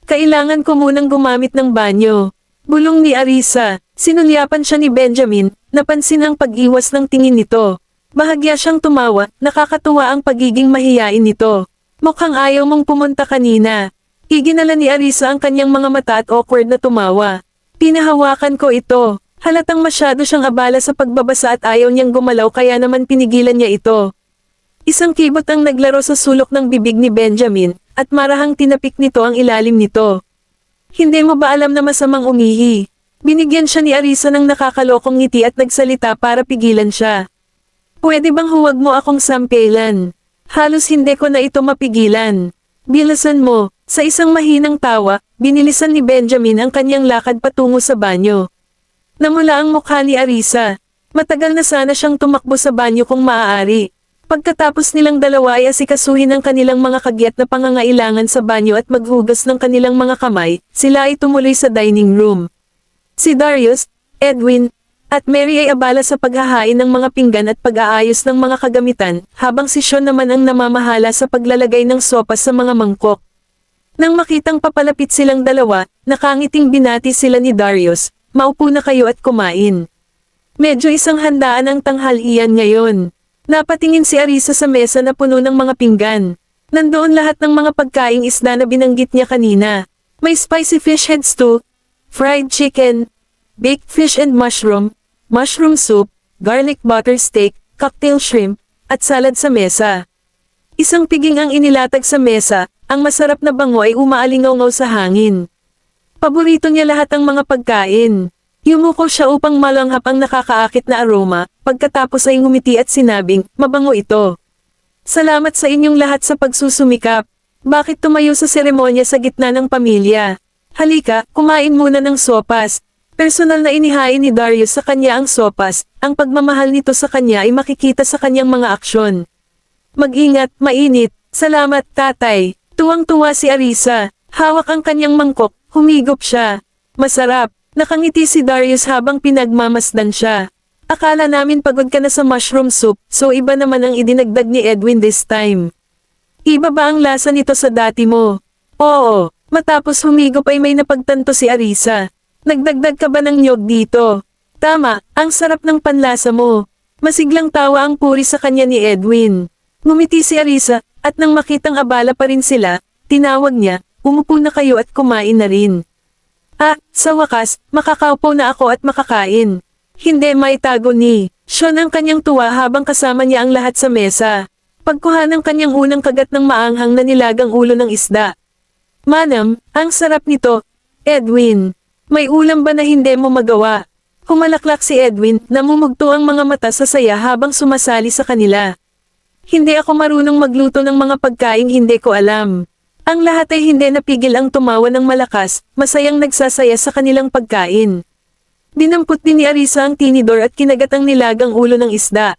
Kailangan ko munang gumamit ng banyo. Bulong ni Arisa. Sinulyapan siya ni Benjamin, napansin ang pag-iwas ng tingin nito. Bahagya siyang tumawa, nakakatuwa ang pagiging mahiyain nito. Mukhang ayaw mong pumunta kanina. Iginala ni Arisa ang kanyang mga mata at awkward na tumawa. Pinahawakan ko ito. Halatang masyado siyang abala sa pagbabasa at ayaw niyang gumalaw kaya naman pinigilan niya ito. Isang kibot ang naglaro sa sulok ng bibig ni Benjamin, at marahang tinapik nito ang ilalim nito. Hindi mo ba alam na masamang umihi? Binigyan siya ni Arisa ng nakakalokong ngiti at nagsalita para pigilan siya. Pwede bang huwag mo akong sampelan? Halos hindi ko na ito mapigilan. Bilisan mo. Sa isang mahinang tawa, binilisan ni Benjamin ang kanyang lakad patungo sa banyo. Namula ang mukha ni Arisa. Matagal na sana siyang tumakbo sa banyo kung maaari. Pagkatapos nilang dalawa ay asikasuhin ang kanilang mga kagyat na pangangailangan sa banyo at maghugas ng kanilang mga kamay, sila ay tumuloy sa dining room. Si Darius, Edwin, at Mary ay abala sa paghahain ng mga pinggan at pag-aayos ng mga kagamitan, habang si Sean naman ang namamahala sa paglalagay ng sopas sa mga mangkok. Nang makitang papalapit silang dalawa, nakangiting binati sila ni Darius, maupo na kayo at kumain. Medyo isang handaan ang tanghalian ngayon. Napatingin si Arisa sa mesa na puno ng mga pinggan. Nandoon lahat ng mga pagkaing isda na binanggit niya kanina. May spicy fish head stew, fried chicken, baked fish and mushroom soup, garlic butter steak, cocktail shrimp, at salad sa mesa. Isang piging ang inilatag sa mesa, ang masarap na bango ay umaalingaw-ngaw sa hangin. Paborito niya lahat ang mga pagkain. Yumuko siya upang malanghap ang nakakaakit na aroma, pagkatapos ay ngumiti at sinabing, mabango ito. Salamat sa inyong lahat sa pagsusumikap. Bakit tumayo sa seremonya sa gitna ng pamilya? Halika, kumain muna ng sopas. Personal na inihain ni Darius sa kanya ang sopas, ang pagmamahal nito sa kanya ay makikita sa kanyang mga aksyon. Mag-ingat, mainit. Salamat, tatay. Tuwang-tuwa si Arisa. Hawak ang kanyang mangkok, humigop siya. Masarap. Nakangiti si Darius habang pinagmamasdan siya. Akala namin pagod ka na sa mushroom soup, so iba naman ang idinagdag ni Edwin this time. Iba ba ang lasa nito sa dati mo? Oo. Matapos humigop ay may napagtanto si Arisa. Nagdagdag ka ba ng niyog dito? Tama, ang sarap ng panlasa mo. Masiglang tawa ang puri sa kanya ni Edwin. Ngumiti si Arisa, at nang makitang abala pa rin sila, tinawag niya, umupo na kayo at kumain na rin. Ah, sa wakas, makakaupo na ako at makakain. Hindi maitago ni Sean ang kanyang tuwa habang kasama niya ang lahat sa mesa. Pagkuha ng kanyang unang kagat ng maanghang na nilagang ulo ng isda. Manam, ang sarap nito. Edwin, may ulam ba na hindi mo magawa? Humalaklak si Edwin, namumugto ang mga mata sa saya habang sumasali sa kanila. Hindi ako marunong magluto ng mga pagkaing hindi ko alam. Ang lahat ay hindi napigil ang tumawa ng malakas, masayang nagsasaya sa kanilang pagkain. Dinampot din ni Arisa ang tinidor at kinagat ang nilagang ulo ng isda.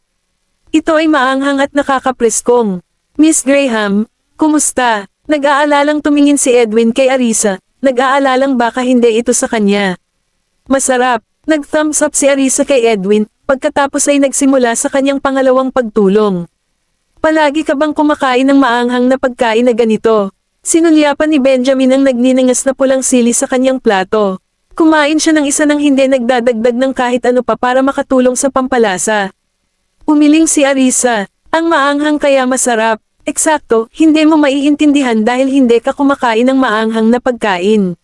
Ito ay maanghang at nakakapreskong. Miss Graham, kumusta? Nag-aalalang tumingin si Edwin kay Arisa, nag-aalalang baka hindi ito sa kanya. Masarap, nag-thumbs up si Arisa kay Edwin, pagkatapos ay nagsimula sa kanyang pangalawang pagtulong. Palagi ka bang kumakain ng maanghang na pagkain na ganito? Sinulyapan ni Benjamin ang nagninangas na pulang sili sa kanyang plato. Kumain siya ng isa nang hindi nagdadagdag ng kahit ano pa para makatulong sa pampalasa. Umiling si Arisa, ang maanghang kaya masarap. Eksakto, hindi mo maiintindihan dahil hindi ka kumakain ng maanghang na pagkain.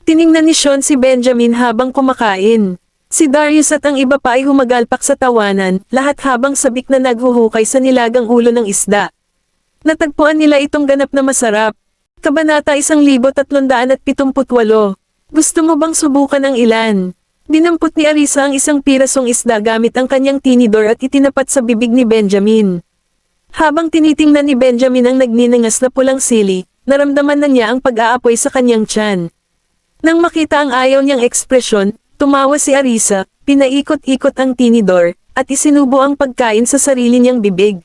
Tiningnan ni Sean si Benjamin habang kumakain. Si Darius at ang iba pa ay humagalpak sa tawanan, lahat habang sabik na naghuhukay sa nilagang ulo ng isda. Natagpuan nila itong ganap na masarap. Kabanata 1378. Gusto mo bang subukan ang ilan? Dinampot ni Arisa ang isang pirasong isda gamit ang kanyang tinidor at itinapat sa bibig ni Benjamin. Habang tinitingnan ni Benjamin ang nagninangas na pulang sili, naramdaman na niya ang pag-aapoy sa kanyang tiyan. Nang makita ang ayaw niyang ekspresyon, tumawa si Arisa, pinaikot-ikot ang tinidor, at isinubo ang pagkain sa sarili niyang bibig.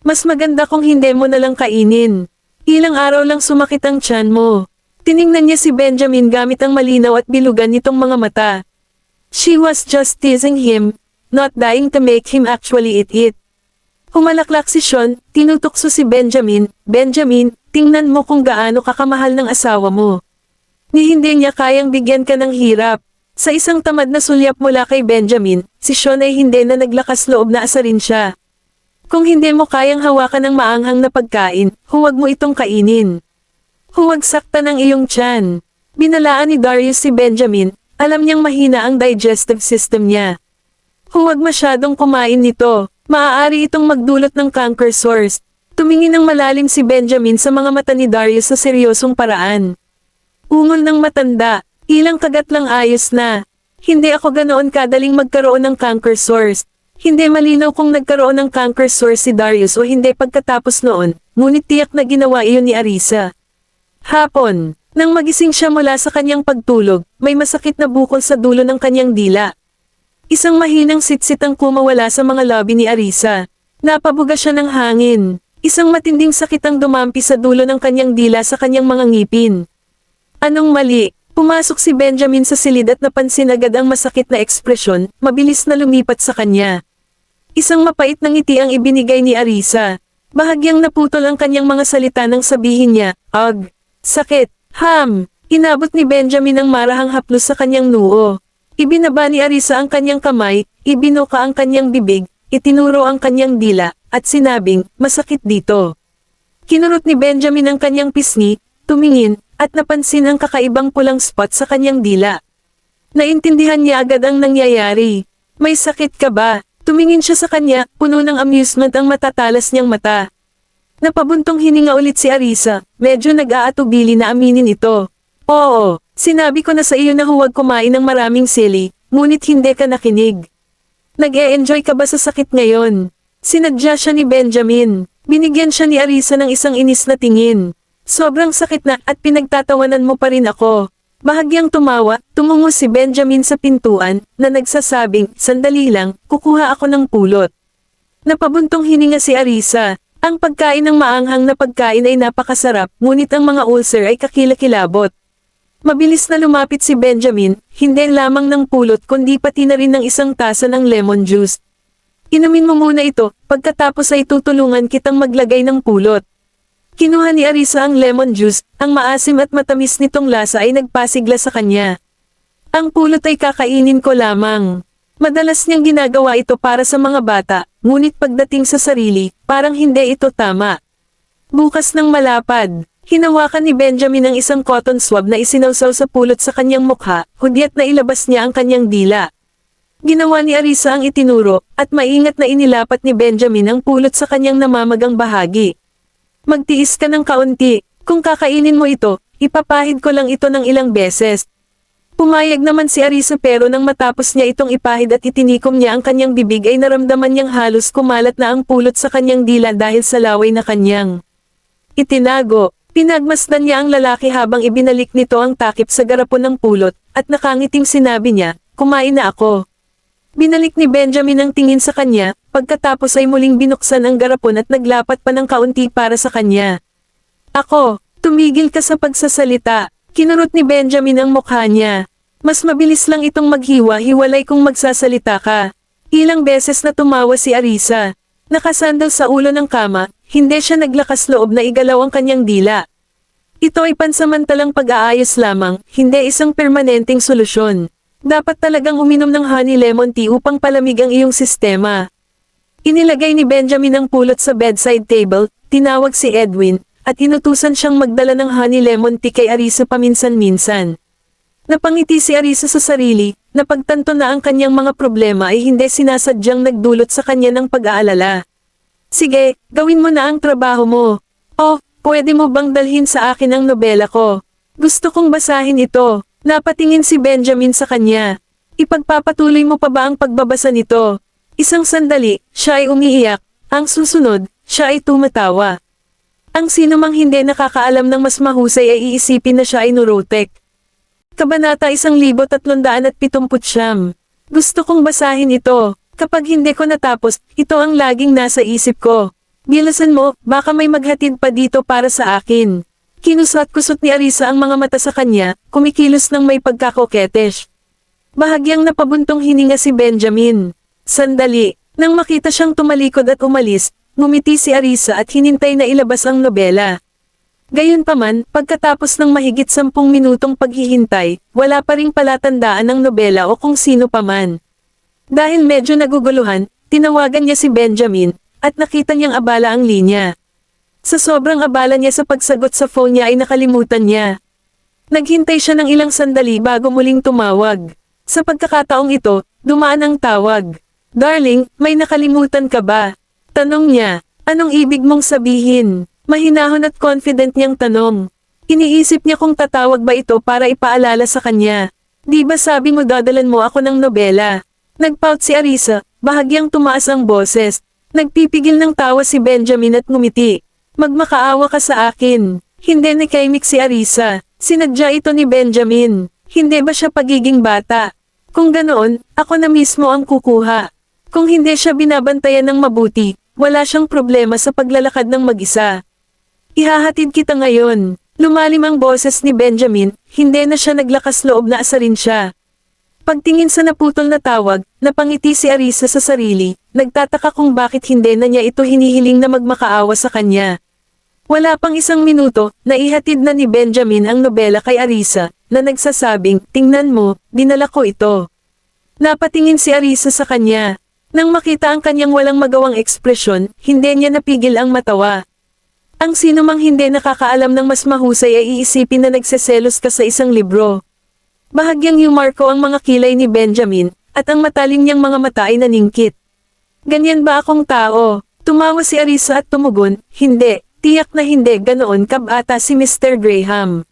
Mas maganda kung hindi mo na lang kainin. Ilang araw lang sumakit ang tiyan mo. Tiningnan niya si Benjamin gamit ang malinaw at bilugan nitong mga mata. She was just teasing him, not dying to make him actually eat it. Humalaklak si Sean, tinutukso si Benjamin, Benjamin, tingnan mo kung gaano kakamahal ng asawa mo. Ni hindi niya kayang bigyan ka ng hirap. Sa isang tamad na sulyap mula kay Benjamin, si Sean ay hindi na naglakas loob na asarin siya. Kung hindi mo kayang hawakan ng maanghang na pagkain, huwag mo itong kainin. Huwag saktan ang iyong tiyan. Binalaan ni Darius si Benjamin, alam niyang mahina ang digestive system niya. Huwag masyadong kumain nito, maaari itong magdulot ng canker sores. Tumingin ng malalim si Benjamin sa mga mata ni Darius sa seryosong paraan. Ungol ng matanda, ilang kagat lang ayos na. Hindi ako ganoon kadaling magkaroon ng canker sores. Hindi malinaw kung nagkaroon ng canker sores si Darius o hindi pagkatapos noon, ngunit tiyak na ginawa iyon ni Arisa. Hapon, nang magising siya mula sa kanyang pagtulog, may masakit na bukol sa dulo ng kanyang dila. Isang mahinang sitsit ang kumawala sa mga labi ni Arisa. Napabuga siya ng hangin. Isang matinding sakit ang dumampi sa dulo ng kanyang dila sa kanyang mga ngipin. Anong mali? Pumasok si Benjamin sa silid at napansin agad ang masakit na ekspresyon, mabilis na lumipat sa kanya. Isang mapait na ngiti ang ibinigay ni Arisa. Bahagyang naputol ang kanyang mga salita nang sabihin niya, "Ugh, sakit, ham." Inabot ni Benjamin ang marahang haplos sa kanyang noo. Ibinaba ni Arisa ang kanyang kamay, ibinuka ang kanyang bibig, itinuro ang kanyang dila, at sinabing, "Masakit dito." Kinurot ni Benjamin ang kanyang pisngi, tumingin, at napansin ang kakaibang pulang spot sa kanyang dila. Naintindihan niya agad ang nangyayari. "May sakit ka ba?" Tumingin siya sa kanya, puno ng amusement ang matatalas niyang mata. Napabuntong hininga ulit si Arisa, medyo nag-aatubili na aminin ito. "Oo, sinabi ko na sa iyo na huwag kumain ng maraming sili, ngunit hindi ka nakinig. Nag-e-enjoy ka ba sa sakit ngayon?" Sinadya siya ni Benjamin. Binigyan siya ni Arisa ng isang inis na tingin. "Sobrang sakit na at pinagtatawanan mo pa rin ako." Bahagyang tumawa, tumungo si Benjamin sa pintuan, na nagsasabing, "Sandali lang, kukuha ako ng pulot." Napabuntong hininga si Arisa. Ang pagkain ng maanghang na pagkain ay napakasarap, ngunit ang mga ulcer ay kakilakilabot. Mabilis na lumapit si Benjamin, hindi lamang ng pulot kundi pati na rin ng isang tasa ng lemon juice. "Inumin mo muna ito, pagkatapos ay tutulungan kitang maglagay ng pulot." Kinuha ni Arisa ang lemon juice, ang maasim at matamis nitong lasa ay nagpasigla sa kanya. Ang pulot ay kakainin ko lamang. Madalas niyang ginagawa ito para sa mga bata, ngunit pagdating sa sarili, parang hindi ito tama. Bukas ng malapad, hinawakan ni Benjamin ang isang cotton swab na isinawsaw sa pulot sa kanyang mukha, hudyat na ilabas niya ang kanyang dila. Ginawa ni Arisa ang itinuro, at maingat na inilapat ni Benjamin ang pulot sa kanyang namamagang bahagi. Magtiis ka ng kaunti, kung kakainin mo ito, ipapahid ko lang ito ng ilang beses. Pumayag naman si Arisa pero nang matapos niya itong ipahid at itinikom niya ang kanyang bibig ay naramdaman niyang halos kumalat na ang pulot sa kanyang dila dahil sa laway na kanyang itinago. Pinagmasdan niya ang lalaki habang ibinalik nito ang takip sa garapon ng pulot, at nakangiting sinabi niya, kumain na ako. Binalik ni Benjamin ang tingin sa kanya, pagkatapos ay muling binuksan ang garapon at naglapat pa ng kaunti para sa kanya. Ako, tumigil ka sa pagsasalita. Kinurot ni Benjamin ang mukha niya. Mas mabilis lang itong maghiwa-hiwalay kung magsasalita ka. Ilang beses na tumawa si Arisa. Nakasandal sa ulo ng kama, hindi siya naglakas loob na igalaw ang kanyang dila. Ito ay pansamantalang pag-aayos lamang, hindi isang permanenteng solusyon. Dapat talagang uminom ng honey lemon tea upang palamig ang iyong sistema. Inilagay ni Benjamin ang pulot sa bedside table, tinawag si Edwin, at inutusan siyang magdala ng honey lemon tea kay Arisa paminsan-minsan. Napangiti si Arisa sa sarili, napagtanto na ang kanyang mga problema ay hindi sinasadyang nagdulot sa kanya ng pag-aalala. Sige, gawin mo na ang trabaho mo. Oh, pwede mo bang dalhin sa akin ang nobela ko? Gusto kong basahin ito. Napatingin si Benjamin sa kanya. Ipagpapatuloy mo pa ba ang pagbabasa nito? Isang sandali, siya ay umiiyak. Ang susunod, siya ay tumatawa. Ang sinumang hindi nakakaalam ng mas mahusay ay iisipin na siya ay neurotic. Kabanata 1379. Gusto kong basahin ito. Kapag hindi ko natapos, ito ang laging nasa isip ko. Bilisan mo, baka may maghatid pa dito para sa akin. Kinusat-kusot ni Arisa ang mga mata sa kanya, kumikilos ng may pagkakoketesh. Bahagyang napabuntong hininga si Benjamin. Sandali, nang makita siyang tumalikod at umalis, ngumiti si Arisa at hinintay na ilabas ang nobela. Gayunpaman, pagkatapos ng mahigit 10 minutong paghihintay, wala pa ring palatandaan ng nobela o kung sino paman. Dahil medyo naguguluhan, tinawagan niya si Benjamin, at nakita niyang abala ang linya. Sa sobrang abala niya sa pagsagot sa phone niya ay nakalimutan niya. Naghintay siya ng ilang sandali bago muling tumawag. Sa pagkakataong ito, dumaan ang tawag. Darling, may nakalimutan ka ba? Tanong niya, anong ibig mong sabihin? Mahinahon at confident niyang tanong. Iniisip niya kung tatawag ba ito para ipaalala sa kanya. Di ba sabi mo dadalan mo ako ng nobela? Nagpout si Arisa, bahagyang tumaas ang boses. Nagpipigil ng tawa si Benjamin at ngumiti. Magmakaawa ka sa akin. Hindi nakaimik si Arisa. Sinadya ito ni Benjamin. Hindi ba siya pagiging bata? Kung ganoon, ako na mismo ang kukuha. Kung hindi siya binabantayan ng mabuti, wala siyang problema sa paglalakad ng mag-isa. Ihahatid kita ngayon. Lumalim ang boses ni Benjamin, hindi na siya naglakas loob na asarin siya. Pagtingin sa naputol na tawag, napangiti si Arisa sa sarili, nagtataka kung bakit hindi na niya ito hinihiling na magmakaawa sa kanya. Wala pang 1 minuto, naihatid na ni Benjamin ang nobela kay Arisa, na nagsasabing, tingnan mo, dinala ko ito. Napatingin si Arisa sa kanya. Nang makita ang kanyang walang magawang ekspresyon, hindi niya napigil ang matawa. Ang sinumang hindi nakakaalam ng mas mahusay ay iisipin na nagseselos ka sa isang libro. Bahagyang yumarko ang mga kilay ni Benjamin, at ang matalim niyang mga mata ay naningkit. Ganyan ba akong tao? Tumawa si Arisa at tumugon, hindi, tiyak na hindi ganoon kabata si Mr. Graham.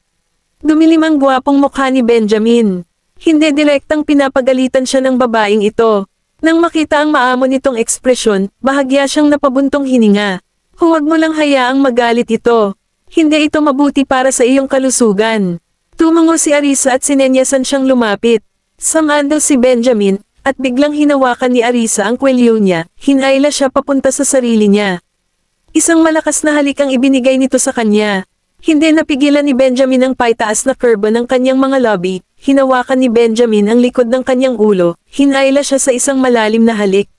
Dumilim ang gwapong mukha ni Benjamin. Hindi direktang pinapagalitan siya ng babaeng ito. Nang makita ang maamo nitong ekspresyon, bahagya siyang napabuntong hininga. Huwag mo lang hayaang magalit ito. Hindi ito mabuti para sa iyong kalusugan. Tumango si Arisa at sinenyasan siyang lumapit. Samandal si Benjamin, at biglang hinawakan ni Arisa ang kwelyo niya, hinayla siya papunta sa sarili niya. Isang malakas na halik ang ibinigay nito sa kanya. Hindi napigilan ni Benjamin ang paitaas na kurba ng kanyang mga labi, hinawakan ni Benjamin ang likod ng kanyang ulo, hinayla siya sa isang malalim na halik.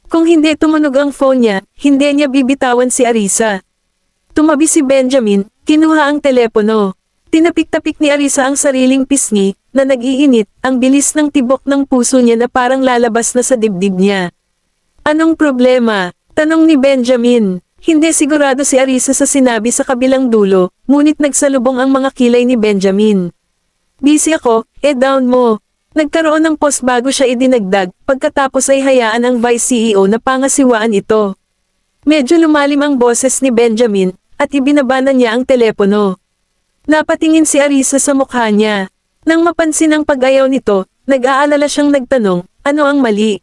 Kung hindi tumunog ang phone niya, hindi niya bibitawan si Arisa. Tumabi si Benjamin, kinuha ang telepono. Tinapik-tapik ni Arisa ang sariling pisngi, na nag-iinit, ang bilis ng tibok ng puso niya na parang lalabas na sa dibdib niya. Anong problema? Tanong ni Benjamin. Hindi sigurado si Arisa sa sinabi sa kabilang dulo, ngunit nagsalubong ang mga kilay ni Benjamin. Busy ako, down mo. Nagkaroon ng post bago siya idinagdag, pagkatapos ay hayaan ang Vice CEO na pangasiwaan ito. Medyo lumalim ang boses ni Benjamin, at ibinaba na niya ang telepono. Napatingin si Arisa sa mukha niya. Nang mapansin ang pag-ayaw nito, nag-aalala siyang nagtanong, ano ang mali?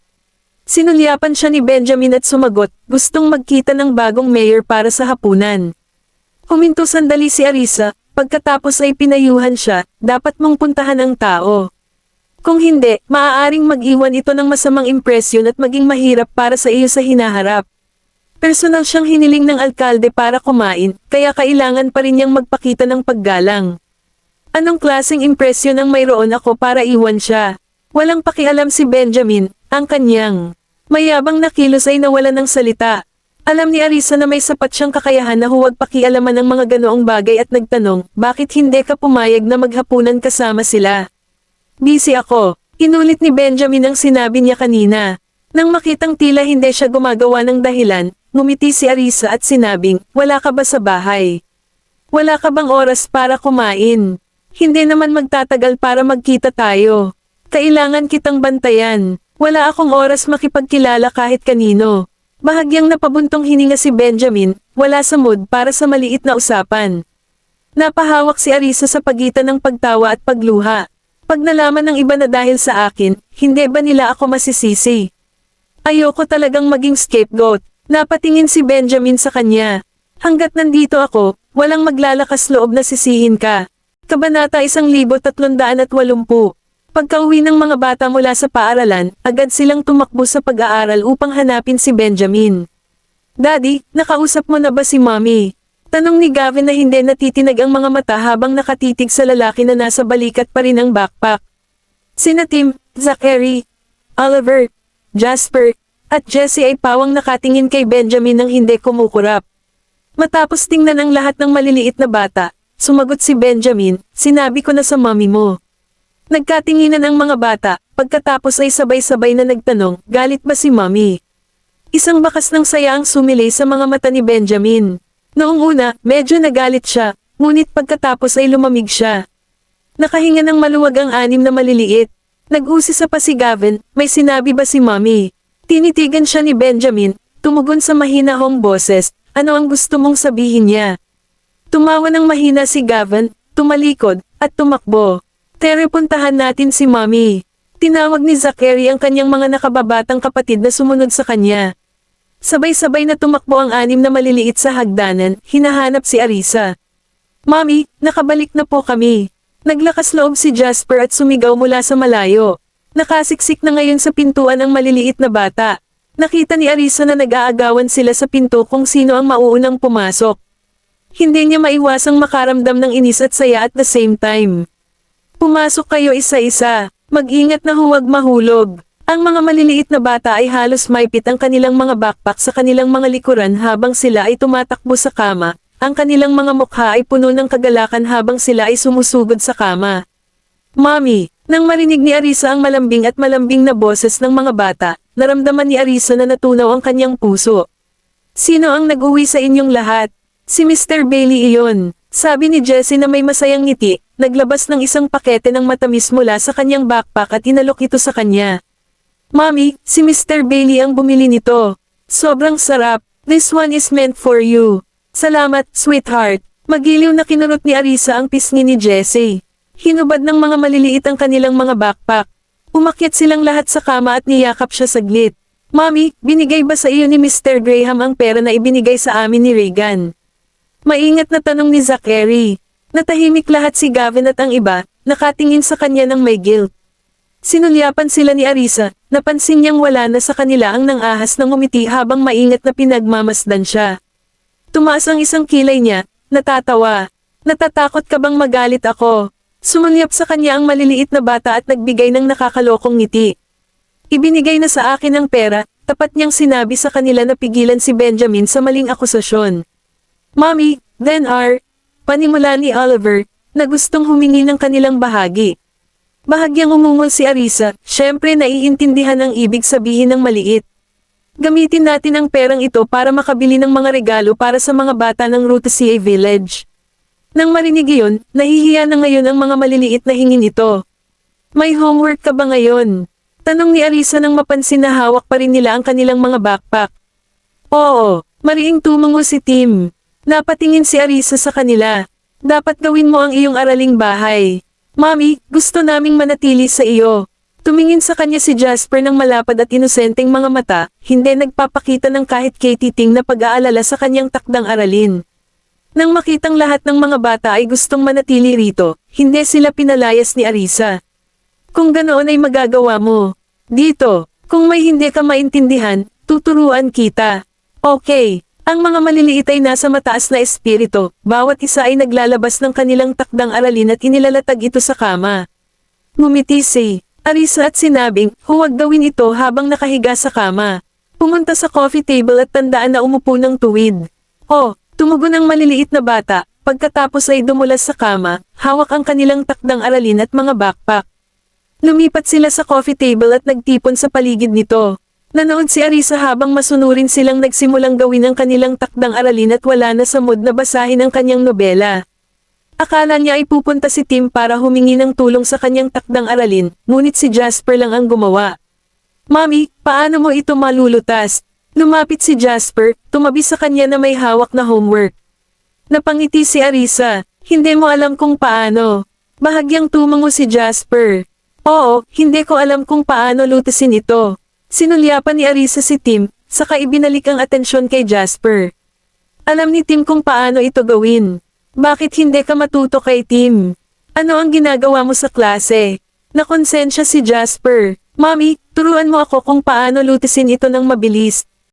Sinulyapan siya ni Benjamin at sumagot, gustong magkita ng bagong mayor para sa hapunan. Huminto sandali si Arisa, pagkatapos ay pinayuhan siya, dapat mong puntahan ang tao. Kung hindi, maaaring mag-iwan ito ng masamang impresyon at maging mahirap para sa iyo sa hinaharap. Personal siyang hiniling ng alkalde para kumain, kaya kailangan pa rin niyang magpakita ng paggalang. Anong klaseng impresyon ang mayroon ako para iwan siya? Walang pakialam si Benjamin, ang kanyang mayabang na kilos ay nawalan ng salita. Alam ni Arisa na may sapat siyang kakayahan na huwag pakialaman ng mga ganoong bagay at nagtanong, bakit hindi ka pumayag na maghapunan kasama sila? Busy ako, inulit ni Benjamin ang sinabi niya kanina. Nang makitang tila hindi siya gumagawa ng dahilan, ngumiti si Arisa at sinabing, wala ka ba sa bahay? Wala ka bang oras para kumain? Hindi naman magtatagal para magkita tayo. Kailangan kitang bantayan. Wala akong oras makipagkilala kahit kanino. Bahagyang napabuntong hininga si Benjamin, wala sa mood para sa maliit na usapan. Napahawak si Arisa sa pagitan ng pagtawa at pagluha. Pag nalaman ng iba na dahil sa akin, hindi ba nila ako masisisi? Ayoko talagang maging scapegoat. Napatingin si Benjamin sa kanya. Hanggat nandito ako, walang maglalakas loob na sisihin ka. Kabanata 1380. Pagkauwi ng mga bata mula sa paaralan, agad silang tumakbo sa pag-aaral upang hanapin si Benjamin. Daddy, nakausap mo na ba si Mommy? Tanong ni Gavin na hindi natitinag ang mga mata habang nakatitig sa lalaki na nasa balikat pa rin ang backpack. Sina Tim, Zachary, Oliver, Jasper, at Jessie ay pawang nakatingin kay Benjamin nang hindi kumukurap. Matapos tingnan ang lahat ng maliliit na bata, sumagot si Benjamin, sinabi ko na sa mommy mo. Nagkatinginan ang mga bata, pagkatapos ay sabay-sabay na nagtanong, galit ba si mommy? Isang bakas ng saya ang sumilay sa mga mata ni Benjamin. Noong una, medyo nagalit siya, ngunit pagkatapos ay lumamig siya. Nakahinga ng maluwag ang anim na maliliit. Nag-usisa pa si Gavin, may sinabi ba si mommy? Tinitigan siya ni Benjamin, tumugon sa mahinahong boses, ano ang gusto mong sabihin niya? Tumawa ng mahina si Gavin, tumalikod, at tumakbo. Tere, puntahan natin si mommy. Tinawag ni Zachary ang kanyang mga nakababatang kapatid na sumunod sa kanya. Sabay-sabay na tumakbo ang anim na maliliit sa hagdanan, hinahanap si Arisa. Mommy, nakabalik na po kami. Naglakas loob si Jasper at sumigaw mula sa malayo. Nakasiksik na ngayon sa pintuan ang maliliit na bata. Nakita ni Arisa na nag-aagawan sila sa pinto kung sino ang mauunang pumasok. Hindi niya maiwasang makaramdam ng inis at saya at the same time. Pumasok kayo isa-isa. Mag-ingat na huwag mahulog. Ang mga maliliit na bata ay halos maipit ang kanilang mga backpack sa kanilang mga likuran habang sila ay tumatakbo sa kama. Ang kanilang mga mukha ay puno ng kagalakan habang sila ay sumusugod sa kama. Mommy! Nang marinig ni Arisa ang malambing at malambing na boses ng mga bata, naramdaman ni Arisa na natunaw ang kanyang puso. Sino ang nag-uwi sa inyong lahat? Si Mr. Bailey iyon. Sabi ni Jessie na may masayang ngiti, naglabas ng isang pakete ng matamis mula sa kanyang backpack at inalok ito sa kanya. Mommy, si Mr. Bailey ang bumili nito. Sobrang sarap. This one is meant for you. Salamat, sweetheart. Magiliw na kinurot ni Arisa ang pisngi ni Jessie. Hinubad ng mga maliliit ang kanilang mga backpack. Umakyat silang lahat sa kama at niyakap siya saglit. Mommy, binigay ba sa iyo ni Mr. Graham ang pera na ibinigay sa amin ni Regan? Maingat na tanong ni Zachary. Natahimik lahat si Gavin at ang iba, nakatingin sa kanya ng may guilt. Sinulyapan sila ni Arisa, napansin niyang wala na sa kanila ang nangahas ng ngumiti habang maingat na pinagmamasdan siya. Tumaas ang isang kilay niya, natatawa. Natatakot ka bang magalit ako? Sumulyap sa kanya ang maliliit na bata at nagbigay ng nakakalokong ngiti. Ibinigay na sa akin ang pera, tapat niyang sinabi sa kanila na pigilan si Benjamin sa maling akusasyon. Mommy, then panimula ni Oliver, na gustong humingi ng kanilang bahagi. Bahagyang umungol si Arisa, syempre naiintindihan ang ibig sabihin ng maliit. Gamitin natin ang perang ito para makabili ng mga regalo para sa mga bata ng Rutasia Village. Nang marinig iyon, nahihiya na ngayon ang mga maliliit na hingin ito. May homework ka ba ngayon? Tanong ni Arisa nang mapansin na hawak pa rin nila ang kanilang mga backpack. Oo, mariing tumango si Tim. Napatingin si Arisa sa kanila. Dapat gawin mo ang iyong araling bahay. Mami, gusto naming manatili sa iyo. Tumingin sa kanya si Jasper ng malapad at inosenteng mga mata, hindi nagpapakita ng kahit katiting na pag-aalala sa kanyang takdang aralin. Nang makitang lahat ng mga bata ay gustong manatili rito, hindi sila pinalayas ni Arisa. Kung ganoon ay magagawa mo. Dito, kung may hindi ka maintindihan, tuturuan kita. Okay. Ang mga maliliit ay nasa mataas na espiritu, bawat isa ay naglalabas ng kanilang takdang aralin at inilalatag ito sa kama. Ngumiti si Arisa at sinabing, huwag gawin ito habang nakahiga sa kama. Pumunta sa coffee table at tandaan na umupo ng tuwid. Oh, tumugon ang maliliit na bata, pagkatapos ay dumulas sa kama, hawak ang kanilang takdang aralin at mga backpack. Lumipat sila sa coffee table at nagtipon sa paligid nito. Nanood si Arisa habang masunurin silang nagsimulang gawin ang kanilang takdang aralin at wala na sa mood na basahin ang kanyang nobela. Akala niya ay pupunta si Tim para humingi ng tulong sa kanyang takdang aralin, ngunit si Jasper lang ang gumawa. Mami, paano mo ito malulutas? Lumapit si Jasper, tumabi sa kanya na may hawak na homework. Napangiti si Arisa, hindi mo alam kung paano. Bahagyang tumango si Jasper. Oo, hindi ko alam kung paano lutasin ito. Sinulyapan ni Arisa si Tim, saka ibinalik ang atensyon kay Jasper. Alam ni Tim kung paano ito gawin. Bakit hindi ka matuto kay Tim? Ano ang ginagawa mo sa klase? Nakonsensya si Jasper. Mami, turuan mo ako kung paano lutisin ito ng mabilis.